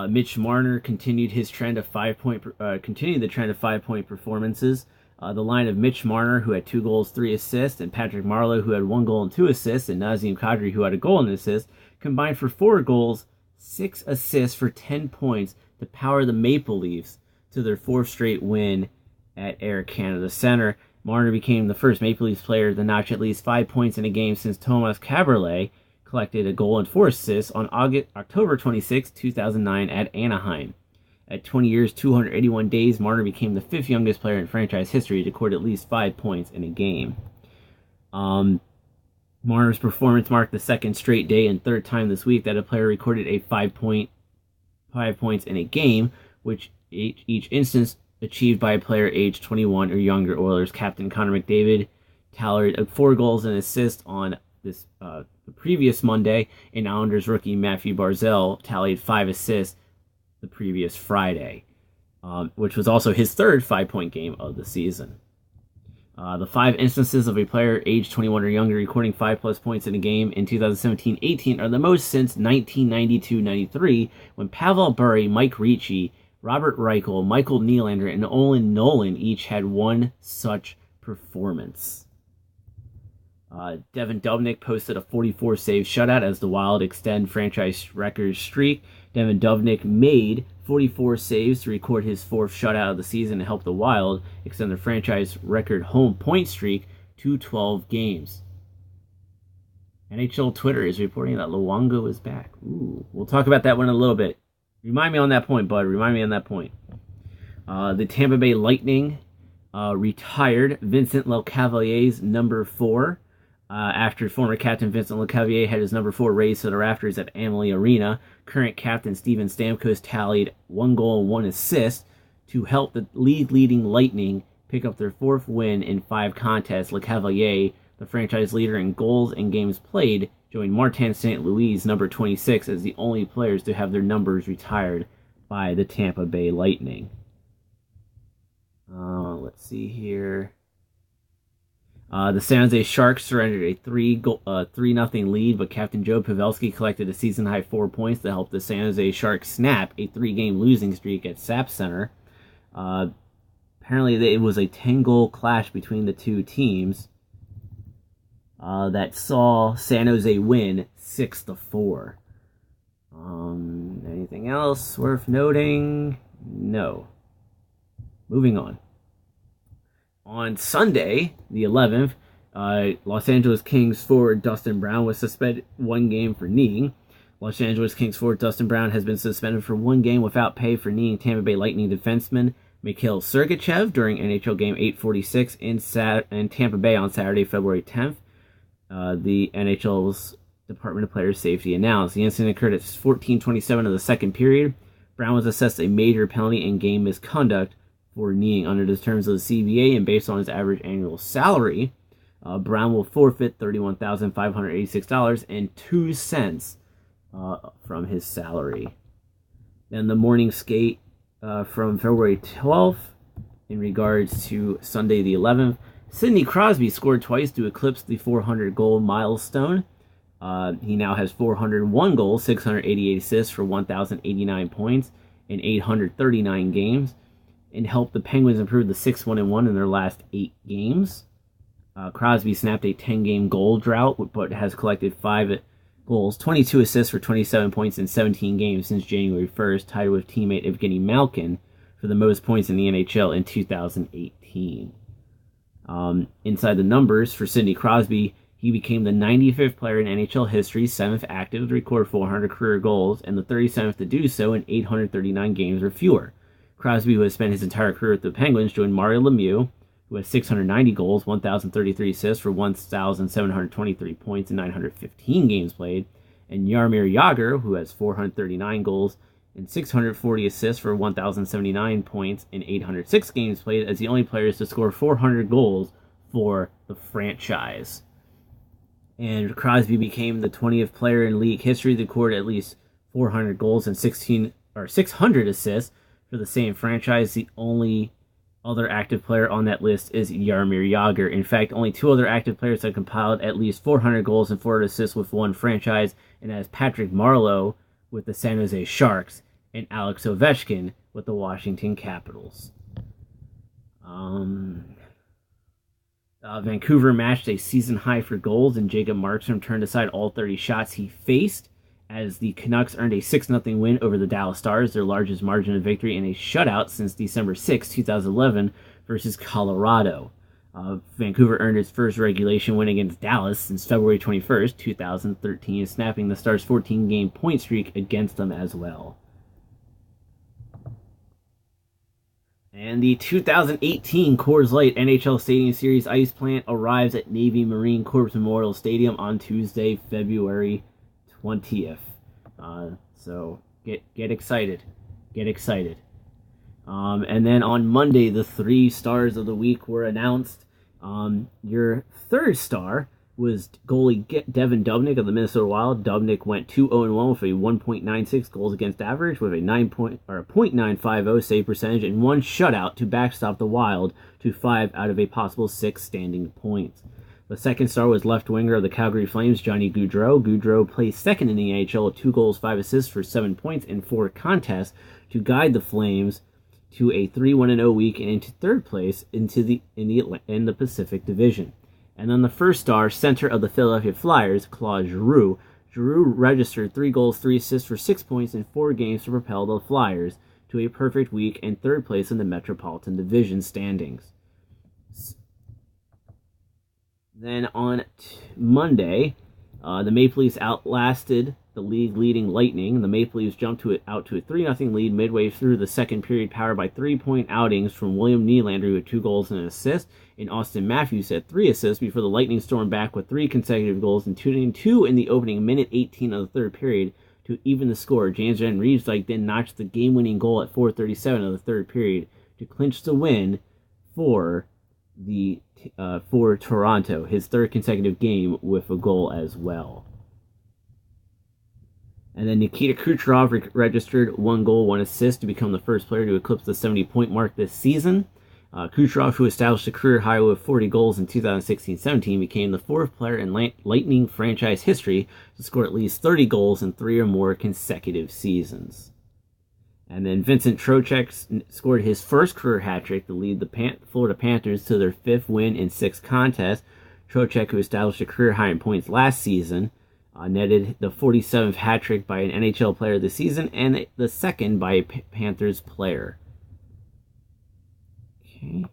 Mitch Marner continued the trend of 5-point performances. The line of Mitch Marner, who had 2 goals, 3 assists, and Patrick Marleau, who had 1 goal and 2 assists, and Nazem Kadri, who had a goal and an assist, combined for 4 goals, 6 assists for 10 points to power the Maple Leafs to their 4th straight win at Air Canada Centre. Marner became the first Maple Leafs player to notch at least 5 points in a game since Thomas Kaberle collected a goal and 4 assists on October 26, 2009 at Anaheim. At 20 years, 281 days, Marner became the 5th youngest player in franchise history to record at least 5 points in a game. Marner's performance marked the 2nd straight day and 3rd time this week that a player recorded a 5 points in a game, which each instance achieved by a player aged 21 or younger. Oilers captain Connor McDavid tallied 4 goals and assists on the previous Monday, and Islanders rookie Matthew Barzal tallied 5 assists the previous Friday, which was also his 3rd 5-point game of the season. The 5 instances of a player aged 21 or younger recording 5+ points in a game in 2017-18 are the most since 1992-93, when Pavel Bure, Mike Ricci, Robert Reichel, Michael Nylander, and Olin Nolan each had 1 such performance. Devin Dubnyk posted a 44-save shutout as the Wild extend franchise record streak. Devin Dubnyk made 44 saves to record his 4th shutout of the season to help the Wild extend their franchise record home point streak to 12 games. NHL Twitter is reporting that Luongo is back. Ooh, we'll talk about that one in a little bit. Remind me on that point, bud. Remind me on that point. The Tampa Bay Lightning retired Vincent Lecavalier's number 4 after former captain Vincent Lecavalier had his number 4 raised to the rafters at Amalie Arena. Current captain Steven Stamkos tallied 1 goal and 1 assist to help the leading Lightning pick up their 4th win in 5 contests. Lecavalier, the franchise leader in goals and games played, joined Martin St. Louis, number 26, as the only players to have their numbers retired by the Tampa Bay Lightning. Let's see here. The San Jose Sharks surrendered a 3-0 lead, but Captain Joe Pavelski collected a season-high 4 points to help the San Jose Sharks snap a 3-game losing streak at SAP Center. Apparently, it was a 10-goal clash between the two teams that saw San Jose win 6-4. Anything else worth noting? No. Moving on. On Sunday, the 11th, Los Angeles Kings forward Dustin Brown was suspended 1 game for kneeing. Los Angeles Kings forward Dustin Brown has been suspended for 1 game without pay for kneeing Tampa Bay Lightning defenseman Mikhail Sergachev during NHL Game 846 in Tampa Bay on Saturday, February 10th. The NHL's Department of Player Safety announced the incident occurred at 14:27 of the 2nd period. Brown was assessed a major penalty and game misconduct for kneeing under the terms of the CBA, and based on his average annual salary, Brown will forfeit $31,586.02 from his salary. Then the morning skate from February 12th, in regards to Sunday the 11th, Sidney Crosby scored twice to eclipse the 400-goal milestone. He now has 401 goals, 688 assists for 1,089 points in 839 games, and helped the Penguins improve the 6-1-1 in their last 8 games. Crosby snapped a 10-game goal drought, but has collected 5 goals, 22 assists for 27 points in 17 games since January 1st, tied with teammate Evgeny Malkin for the most points in the NHL in 2018. Inside the numbers for Sidney Crosby, he became the 95th player in NHL history, 7th active to record 400 career goals, and the 37th to do so in 839 games or fewer. Crosby, who has spent his entire career with the Penguins, joined Mario Lemieux, who has 690 goals, 1,033 assists for 1,723 points in 915 games played, and Jaromir Jagr, who has 439 goals and 640 assists for 1,079 points in 806 games played as the only players to score 400 goals for the franchise. And Crosby became the 20th player in league history to record at least 400 goals and 600 assists for the same franchise. The only other active player on that list is Jaromir Jagr. In fact, only 2 other active players have compiled at least 400 goals and 400 assists with one franchise, and that's Patrick Marleau with the San Jose Sharks and Alex Ovechkin with the Washington Capitals. Vancouver matched a season high for goals, and Jacob Markstrom turned aside all 30 shots he faced as the Canucks earned a 6-0 win over the Dallas Stars, their largest margin of victory in a shutout since December 6, 2011 versus Colorado. Vancouver earned its first regulation win against Dallas since February 21st, 2013, snapping the Stars' 14-game point streak against them as well. And the 2018 Coors Light NHL Stadium Series ice plant arrives at Navy Marine Corps Memorial Stadium on Tuesday, February 20th. So get excited. Get excited. And then on Monday, the 3 stars of the week were announced. Your third star was goalie Devin Dubnyk of the Minnesota Wild. Dubnyk went 2-0-1 with a 1.96 goals against average with a .950 save percentage and 1 shutout to backstop the Wild to 5 out of a possible 6 standing points. The second star was left winger of the Calgary Flames, Johnny Gaudreau. Gaudreau placed second in the NHL with 2 goals, 5 assists for 7 points in 4 contests to guide the Flames to a 3-1-0 week and into third place in the Pacific Division. And then the first star, center of the Philadelphia Flyers, Claude Giroux. Giroux registered 3 goals, 3 assists for 6 points in 4 games to propel the Flyers to a perfect week and third place in the Metropolitan Division standings. Then on Monday, the Maple Leafs outlasted the league-leading Lightning. The Maple Leafs jumped out to a 3-0 lead midway through the second period, powered by 3-point outings from William Nylander, who had 2 goals and an assist, and Austin Matthews had 3 assists before the Lightning stormed back with 3 consecutive goals, including 2 in the opening minute 18 of the third period to even the score. James Van Riemsdyk then notched the game-winning goal at 4:37 of the third period to clinch the win for Toronto, his 3rd consecutive game with a goal as well. And then Nikita Kucherov registered 1 goal, 1 assist to become the first player to eclipse the 70-point mark this season. Kucherov, who established a career high with 40 goals in 2016-17, became the 4th player in Lightning franchise history to score at least 30 goals in 3 or more consecutive seasons. And then Vincent Trocheck scored his first career hat-trick to lead the Florida Panthers to their 5th win in 6 contests. Trocheck, who established a career high in points last season, netted the 47th hat-trick by an NHL player this season and the 2nd by a Panthers player. Okay.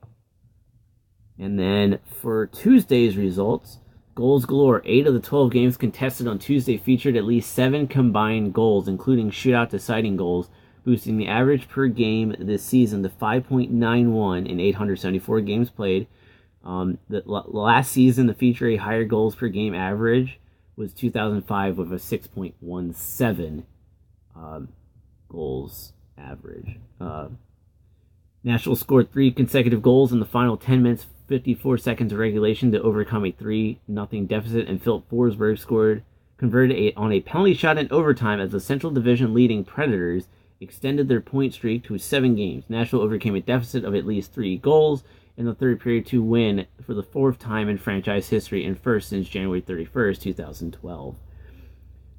And then for Tuesday's results, goals galore. 8 of the 12 games contested on Tuesday featured at least 7 combined goals, including shootout deciding goals, boosting the average per game this season to 5.91 in 874 games played. Last season, to feature a higher goals per game average was 2005 with a 6.17 goals average. Nashville scored 3 consecutive goals in the final 10 minutes, 54 seconds of regulation to overcome a 3-0 deficit, and Philip Forsberg converted on a penalty shot in overtime as the Central Division leading Predators extended their point streak to 7 games. Nashville overcame a deficit of at least 3 goals in the third period to win for the 4th time in franchise history and first since January 31st, 2012.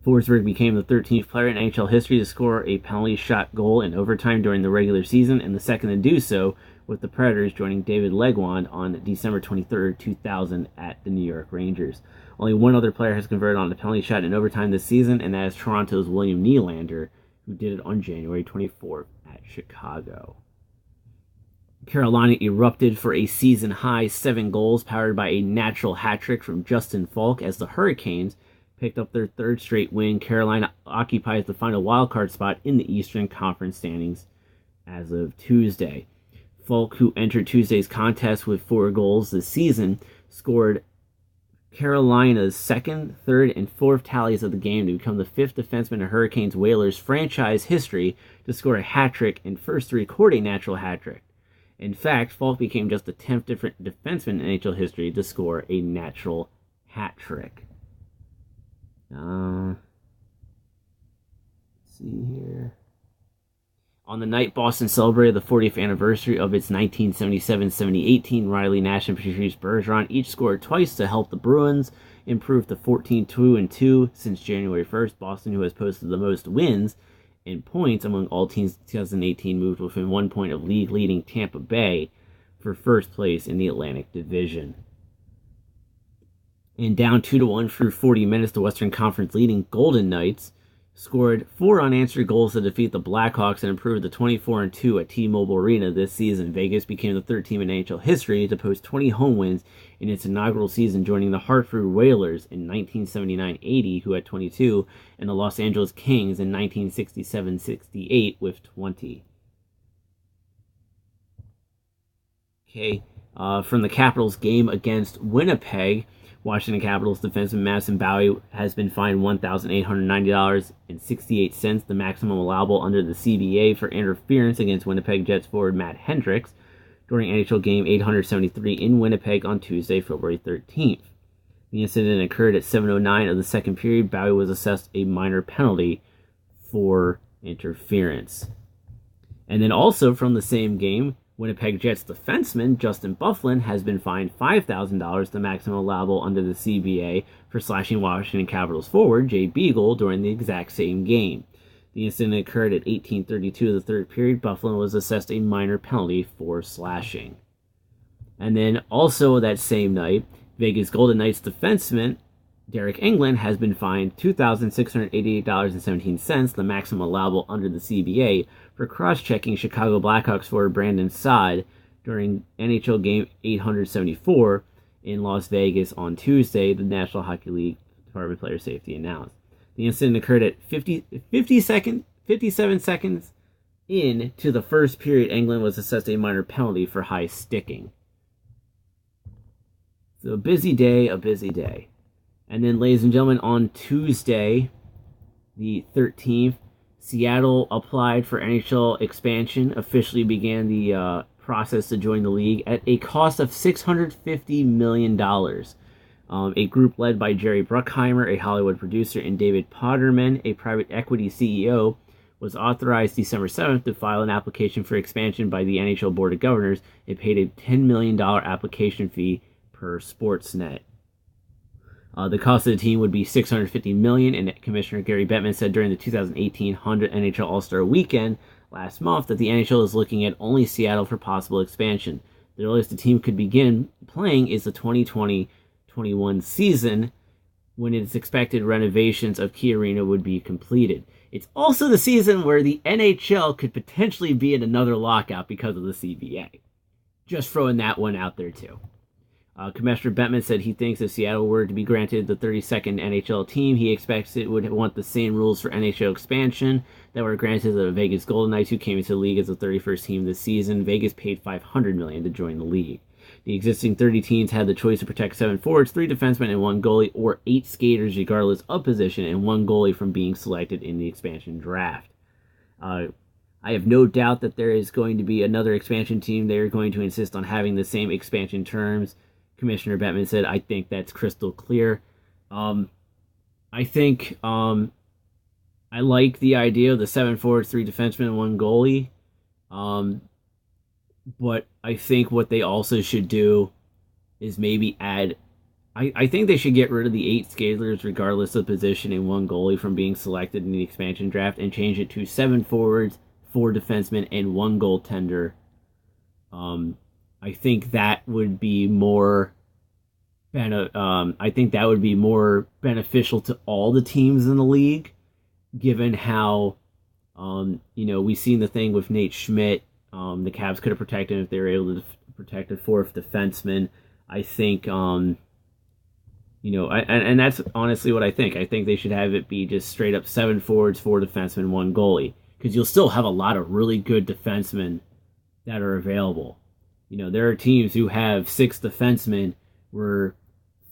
Forsberg became the 13th player in NHL history to score a penalty shot goal in overtime during the regular season and the 2nd to do so, with the Predators joining David Legwand on December 23, 2000 at the New York Rangers. Only one other player has converted on a penalty shot in overtime this season, and that is Toronto's William Nylander, who did it on January 24th at Chicago. Carolina erupted for a season-high 7 goals, powered by a natural hat-trick from Justin Falk as the Hurricanes picked up their 3rd straight win. Carolina occupies the final wildcard spot in the Eastern Conference standings as of Tuesday. Falk, who entered Tuesday's contest with 4 goals this season, scored Carolina's second, third, and fourth tallies of the game to become the fifth defenseman in Hurricanes Whalers franchise history to score a hat trick and first to record a natural hat trick. In fact, Falk became just the 10th different defenseman in NHL history to score a natural hat trick. Let's see here. On the night Boston celebrated the 40th anniversary of its 1977-78 team, Riley Nash and Patrice Bergeron each scored twice to help the Bruins improve to 14-2-2 since January 1st. Boston, who has posted the most wins and points among all teams in 2018, moved within 1 point of league-leading Tampa Bay for first place in the Atlantic Division. And down 2-1 through 40 minutes, the Western Conference leading Golden Knights scored 4 unanswered goals to defeat the Blackhawks and improved to 24-2 at T-Mobile Arena this season. Vegas became the third team in NHL history to post 20 home wins in its inaugural season, joining the Hartford Whalers in 1979-80, who had 22, and the Los Angeles Kings in 1967-68 with 20. Okay, from the Capitals game against Winnipeg, Washington Capitals defenseman Madison Bowey has been fined $1,890.68, the maximum allowable under the CBA, for interference against Winnipeg Jets forward Matt Hendricks during NHL Game 873 in Winnipeg on Tuesday, February 13th. The incident occurred at 7:09 of the second period. Bowey was assessed a minor penalty for interference. And then also from the same game, Winnipeg Jets defenseman Justin Byfuglien has been fined $5,000, the maximum allowable under the CBA, for slashing Washington Capitals forward Jay Beagle during the exact same game. The incident occurred at 18:32 of the third period. Byfuglien was assessed a minor penalty for slashing. And then also that same night, Vegas Golden Knights defenseman Derek England has been fined $2,688.17, the maximum allowable under the CBA, for cross-checking Chicago Blackhawks forward Brandon Saad during NHL Game 874 in Las Vegas on Tuesday, the National Hockey League Department of Player Safety announced. The incident occurred at 57 seconds into the first period. England was assessed a minor penalty for high sticking. So a busy day. And then, ladies and gentlemen, on Tuesday, the 13th, Seattle applied for NHL expansion, officially began the process to join the league at a cost of $650 million. A group led by Jerry Bruckheimer, a Hollywood producer, and David Potterman, a private equity CEO, was authorized December 7th to file an application for expansion by the NHL Board of Governors. It paid a $10 million application fee per Sportsnet. The cost of the team would be $650 million, and Commissioner Gary Bettman said during the 2018 Honda NHL All-Star Weekend last month that the NHL is looking at only Seattle for possible expansion. The earliest the team could begin playing is the 2020-21 season, when its expected renovations of Key Arena would be completed. It's also the season where the NHL could potentially be in another lockout because of the CBA. Just throwing that one out there too. Commissioner Bettman said he thinks if Seattle were to be granted the 32nd NHL team, he expects it would want the same rules for NHL expansion that were granted to the Vegas Golden Knights, who came into the league as the 31st team this season. Vegas paid $500 million to join the league. The existing 30 teams had the choice to protect 7 forwards, 3 defensemen, and 1 goalie, or 8 skaters regardless of position, and 1 goalie from being selected in the expansion draft. I have no doubt that there is going to be another expansion team. They are going to insist on having the same expansion terms. Commissioner Bettman said, I think that's crystal clear. I think I like the idea of the 7 forwards, 3 defensemen, and 1 goalie. But I think what they also should do is maybe add... I think they should get rid of the 8 skaters regardless of position and 1 goalie from being selected in the expansion draft, and change it to 7 forwards, 4 defensemen, and 1 goaltender. I think that would be more beneficial to all the teams in the league, given how we've seen the thing with Nate Schmidt. The Cavs could have protected him if they were able to protect a 4th defenseman. I think and that's honestly what I think. I think they should have it be just straight up 7 forwards, 4 defensemen, 1 goalie, because you'll still have a lot of really good defensemen that are available. There are teams who have 6 defensemen where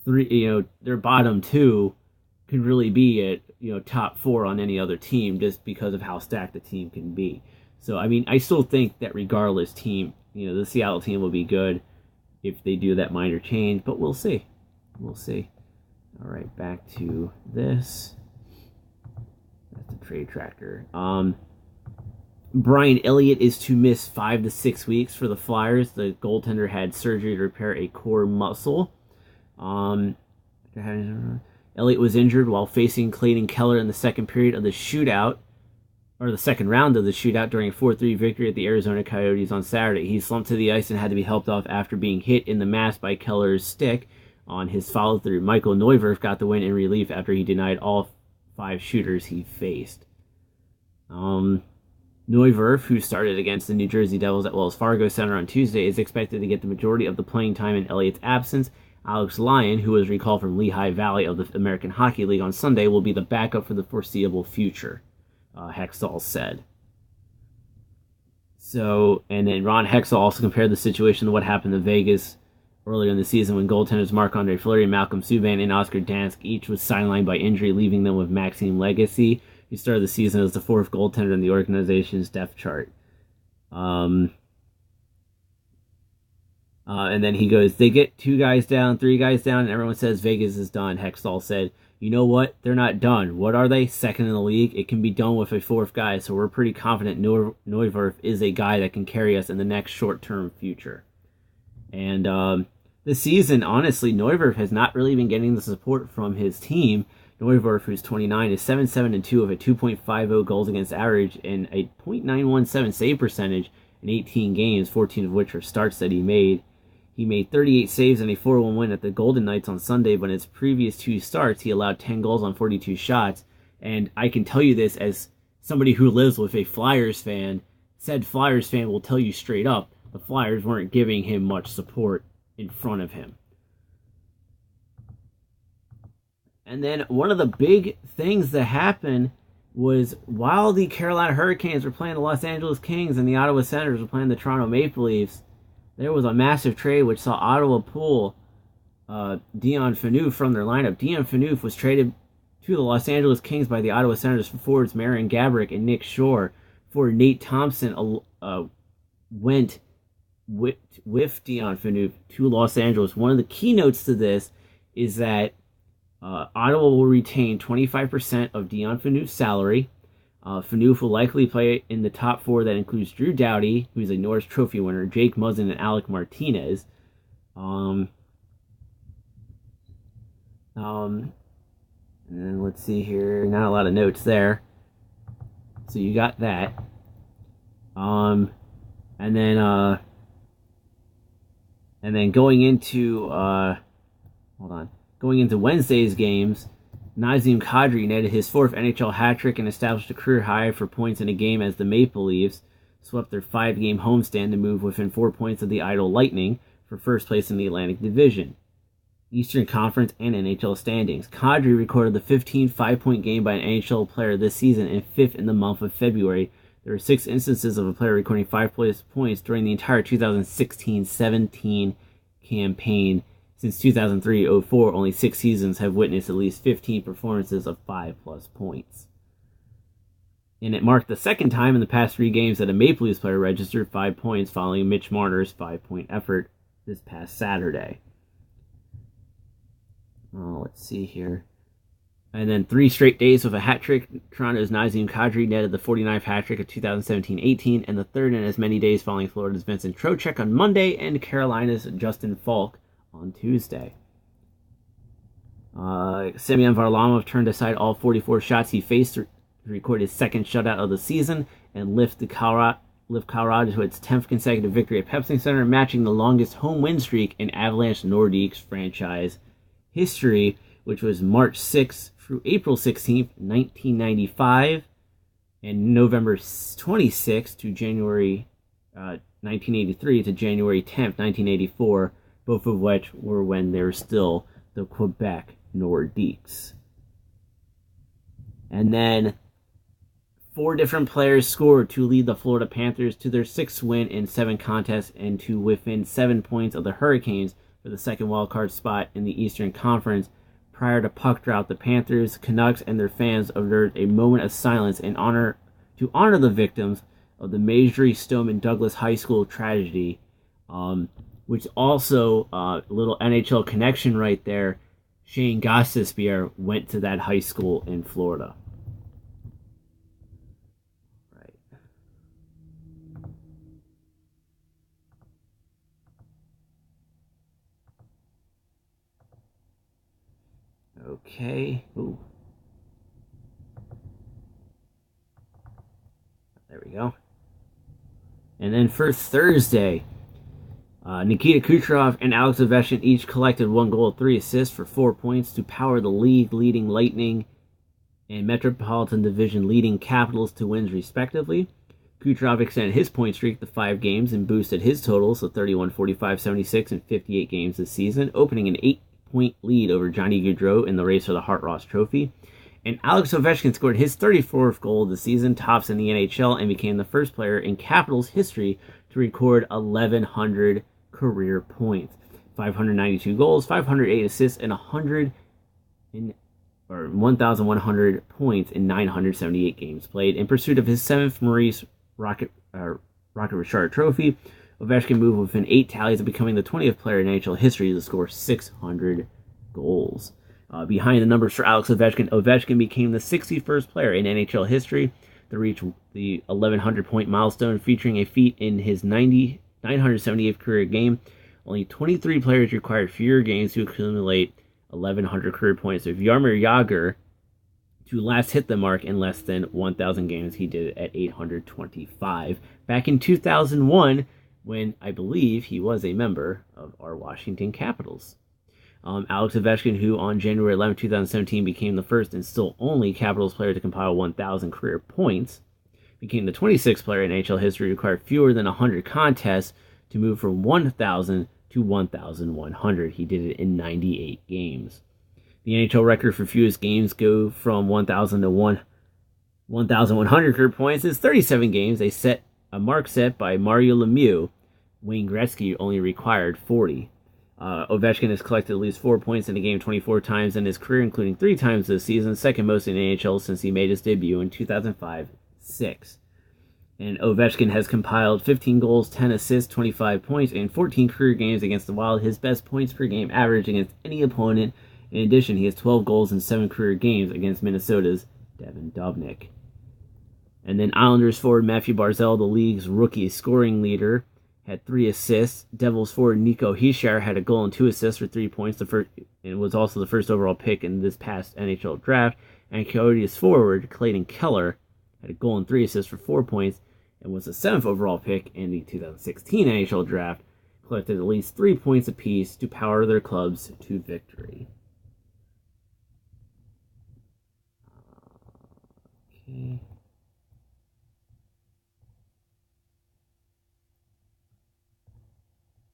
their bottom two could really be at, top four on any other team just because of how stacked the team can be. So, I mean, I still think that regardless the Seattle team will be good if they do that minor change, but we'll see. We'll see. All right, back to this. That's the trade tracker. Brian Elliott is to miss 5 to 6 weeks for the Flyers. The goaltender had surgery to repair a core muscle. Elliott was injured while facing Clayton Keller in the second period of the shootout, or the second round of the shootout during a 4-3 victory at the Arizona Coyotes on Saturday. He slumped to the ice and had to be helped off after being hit in the mask by Keller's stick on his follow-through. Michael Neuvirth got the win in relief after he denied all 5 shooters he faced. Neuvirth, who started against the New Jersey Devils at Wells Fargo Center on Tuesday, is expected to get the majority of the playing time in Elliott's absence. Alex Lyon, who was recalled from Lehigh Valley of the American Hockey League on Sunday, will be the backup for the foreseeable future, Hextall said. So, and then Ron Hextall also compared the situation to what happened to Vegas earlier in the season when goaltenders Marc-Andre Fleury, Malcolm Subban, and Oscar Dansk each was sidelined by injury, leaving them with Maxime Legacy, who started the season as the 4th goaltender in the organization's depth chart. And then he goes, they get 2 guys down, 3 guys down, and everyone says Vegas is done. Hextall said, you know what? They're not done. What are they? 2nd in the league. It can be done with a 4th guy, so we're pretty confident Neuvirth is a guy that can carry us in the next short-term future. And this season, honestly, Neuvirth has not really been getting the support from his team. Neuvirth, who's 29, is 7-7-2 with a 2.50 goals against average and a .917 save percentage in 18 games, 14 of which are starts that he made. He made 38 saves and a 4-1 win at the Golden Knights on Sunday, but in his previous 2 starts, he allowed 10 goals on 42 shots. And I can tell you this as somebody who lives with a Flyers fan. Said Flyers fan will tell you straight up, the Flyers weren't giving him much support in front of him. And then one of the big things that happened was while the Carolina Hurricanes were playing the Los Angeles Kings and the Ottawa Senators were playing the Toronto Maple Leafs, there was a massive trade which saw Ottawa pull Dion Phaneuf from their lineup. Dion Phaneuf was traded to the Los Angeles Kings by the Ottawa Senators for forwards Marian Gaborik and Nick Shore. For Nate Thompson went with Dion Phaneuf to Los Angeles. One of the keynotes to this is that Ottawa will retain 25% of Dion Phaneuf's salary. Phaneuf will likely play in the top 4 that includes Drew Doughty, who's a Norris Trophy winner, Jake Muzzin, and Alec Martinez. And then let's see here. Not a lot of notes there. So you got that. And then going into going into Wednesday's games, Nazem Kadri netted his 4th NHL hat-trick and established a career high for points in a game as the Maple Leafs swept their 5-game homestand to move within 4 points of the Idle Lightning for first place in the Atlantic Division, Eastern Conference, and NHL standings. Kadri recorded the 15th 5-point game by an NHL player this season and 5th in the month of February. There were 6 instances of a player recording 5 points during the entire 2016-17 campaign. Since 2003-04, only 6 seasons have witnessed at least 15 performances of 5+ points. And it marked the second time in the past 3 games that a Maple Leafs player registered 5 points following Mitch Marner's 5-point effort this past Saturday. Let's see here. And then 3 straight days with a hat-trick. Toronto's Nazem Kadri netted the 49th hat-trick of 2017-18, and the 3rd in as many days following Florida's Vincent Trocheck on Monday and Carolina's Justin Falk on Tuesday. Semyon Varlamov turned aside all 44 shots he faced to record his 2nd shutout of the season and lift Colorado to its 10th consecutive victory at Pepsi Center, matching the longest home win streak in Avalanche Nordiques franchise history, which was March 6th through April 16th, 1995, and November 26th to January 1983 to January 10th, 1984, both of which were when they were still the Quebec Nordiques. And then 4 different players scored to lead the Florida Panthers to their 6th win in 7 contests and to within 7 points of the Hurricanes for the second wildcard spot in the Eastern Conference. Prior to puck drop, the Panthers, Canucks, and their fans observed a moment of silence to honor the victims of the Marjory Stoneman Douglas High School tragedy, which also, little NHL connection right there, Shane Gostisbehere went to that high school in Florida. Right. Okay. Ooh. There we go. And then for Thursday, Nikita Kucherov and Alex Ovechkin each collected 1 goal, 3 assists for 4 points to power the league-leading Lightning and Metropolitan Division leading Capitals to wins respectively. Kucherov extended his point streak to 5 games and boosted his totals to 31, 45, 76, and 58 games this season, opening an 8-point lead over Johnny Gaudreau in the race for the Hart Ross Trophy. And Alex Ovechkin scored his 34th goal of the season, tops in the NHL, and became the first player in Capitals history to record 1,100 career points. 592 goals, 508 assists, and 1,100 points in 978 games played. In pursuit of his 7th Maurice Rocket Richard Trophy, Ovechkin moved within 8 tallies of becoming the 20th player in NHL history to score 600 goals. Behind the numbers for Alex Ovechkin, Ovechkin became the 61st player in NHL history to reach the 1,100 point milestone, featuring a feat in his 978th career game. Only 23 players required fewer games to accumulate 1,100 career points, with Jaromir Jagr to last hit the mark in less than 1,000 games. He did it at 825 back in 2001, when I believe he was a member of our Washington Capitals. Alex Ovechkin, who on January 11, 2017 became the first and still only Capitals player to compile 1,000 career points, became the 26th player in NHL history to require fewer than 100 contests to move from 1,000 to 1,100. He did it in 98 games. The NHL record for fewest games go from 1,000 to 1,100 career points is 37 games, a mark set by Mario Lemieux. Wayne Gretzky only required 40. Ovechkin has collected at least 4 points in a game 24 times in his career, including 3 times this season, second most in the NHL since he made his debut in 2005-06. And Ovechkin has compiled 15 goals, 10 assists, 25 points, and 14 career games against the Wild, his best points per game average against any opponent. In addition, he has 12 goals in 7 career games against Minnesota's Devin Dubnyk. And then Islanders forward Matthew Barzal, the league's rookie scoring leader, had 3 assists. Devils forward Nico Hischier had a goal and 2 assists for 3 points, and was also the first overall pick in this past NHL draft. And Coyotes forward Clayton Keller had a goal and 3 assists for 4 points, and was the 7th overall pick in the 2016 NHL draft. Collected at least 3 points apiece to power their clubs to victory. Okay.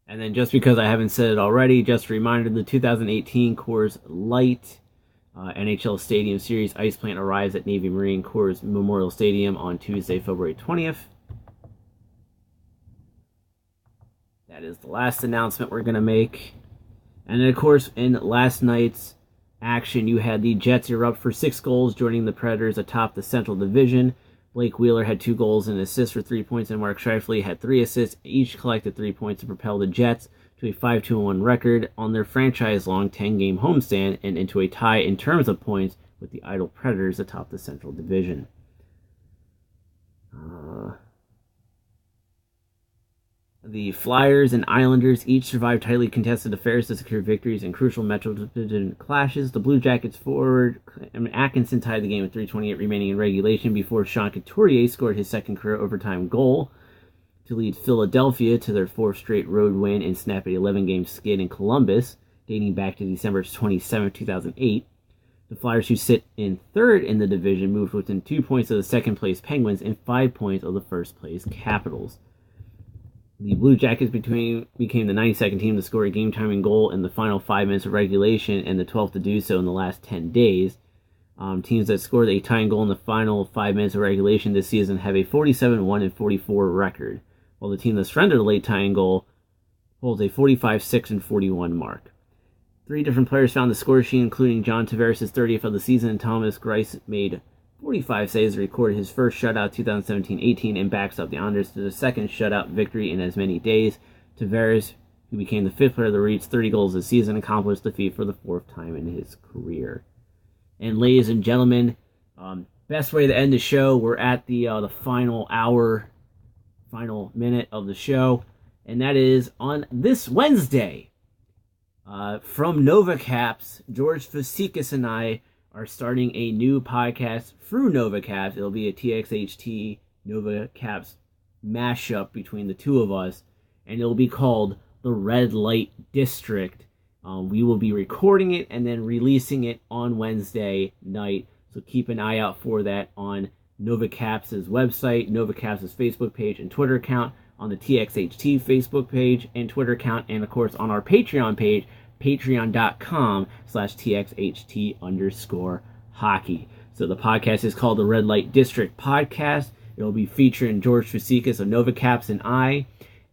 And then, just because I haven't said it already, just a reminder, the 2018 Coors Light NHL Stadium Series ice plant arrives at Navy Marine Corps Memorial Stadium on Tuesday, February 20th. That is the last announcement we're going to make. And then, of course, in last night's action, you had the Jets erupt for 6 goals, joining the Predators atop the Central Division. Blake Wheeler had 2 goals and an assist for 3 points, and Mark Scheifele had 3 assists. Each collected 3 points to propel the Jets to a 5-2-1 record on their franchise-long 10-game homestand, and into a tie in terms of points with the idle Predators atop the Central Division. The Flyers and Islanders each survived tightly contested affairs to secure victories in crucial Metro Division clashes. The Blue Jackets forward Atkinson tied the game with 3:28 remaining in regulation before Sean Couturier scored his second career overtime goal to lead Philadelphia to their 4th straight road win and snap an 11-game skid in Columbus, dating back to December 27, 2008. The Flyers, who sit in 3rd in the division, moved within 2 points of the second-place Penguins and 5 points of the first-place Capitals. The Blue Jackets became the 92nd team to score a game-timing goal in the final 5 minutes of regulation and the 12th to do so in the last 10 days. Teams that scored a tying goal in the final 5 minutes of regulation this season have a 47-1 and 44 record, while the team that surrendered a late tying goal holds a 45-6-41 mark. 3 different players found the score sheet, including John Tavares' 30th of the season, and Thomas Greiss made 45 saves to record his first shutout 2017-18 and backs up the Islanders to the second shutout victory in as many days. Tavares, who became the 5th player to reach 30 goals this season, accomplished the feat for the 4th time in his career. And ladies and gentlemen, best way to end the show, we're at the final hour, final minute of the show, and that is on this Wednesday. From NovaCaps, George Fasikis and I are starting a new podcast through NovaCaps. It'll be a TXHT NovaCaps mashup between the two of us, and it'll be called The Red Light District. We will be recording it and then releasing it on Wednesday night, so keep an eye out for that on NovaCaps' website, NovaCaps' Facebook page and Twitter account, on the TXHT Facebook page and Twitter account, and of course on our Patreon page, patreon.com/TXHT_hockey. So the podcast is called the Red Light District Podcast. It'll be featuring George Fasikis of NovaCaps and I,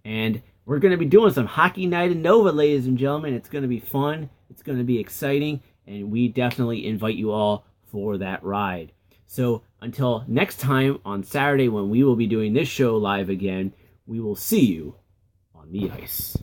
and we're going to be doing some Hockey Night in Nova, ladies and gentlemen. It's going to be fun, it's going to be exciting, and we definitely invite you all for that ride. So until next time on Saturday when we will be doing this show live again, we will see you on the ice.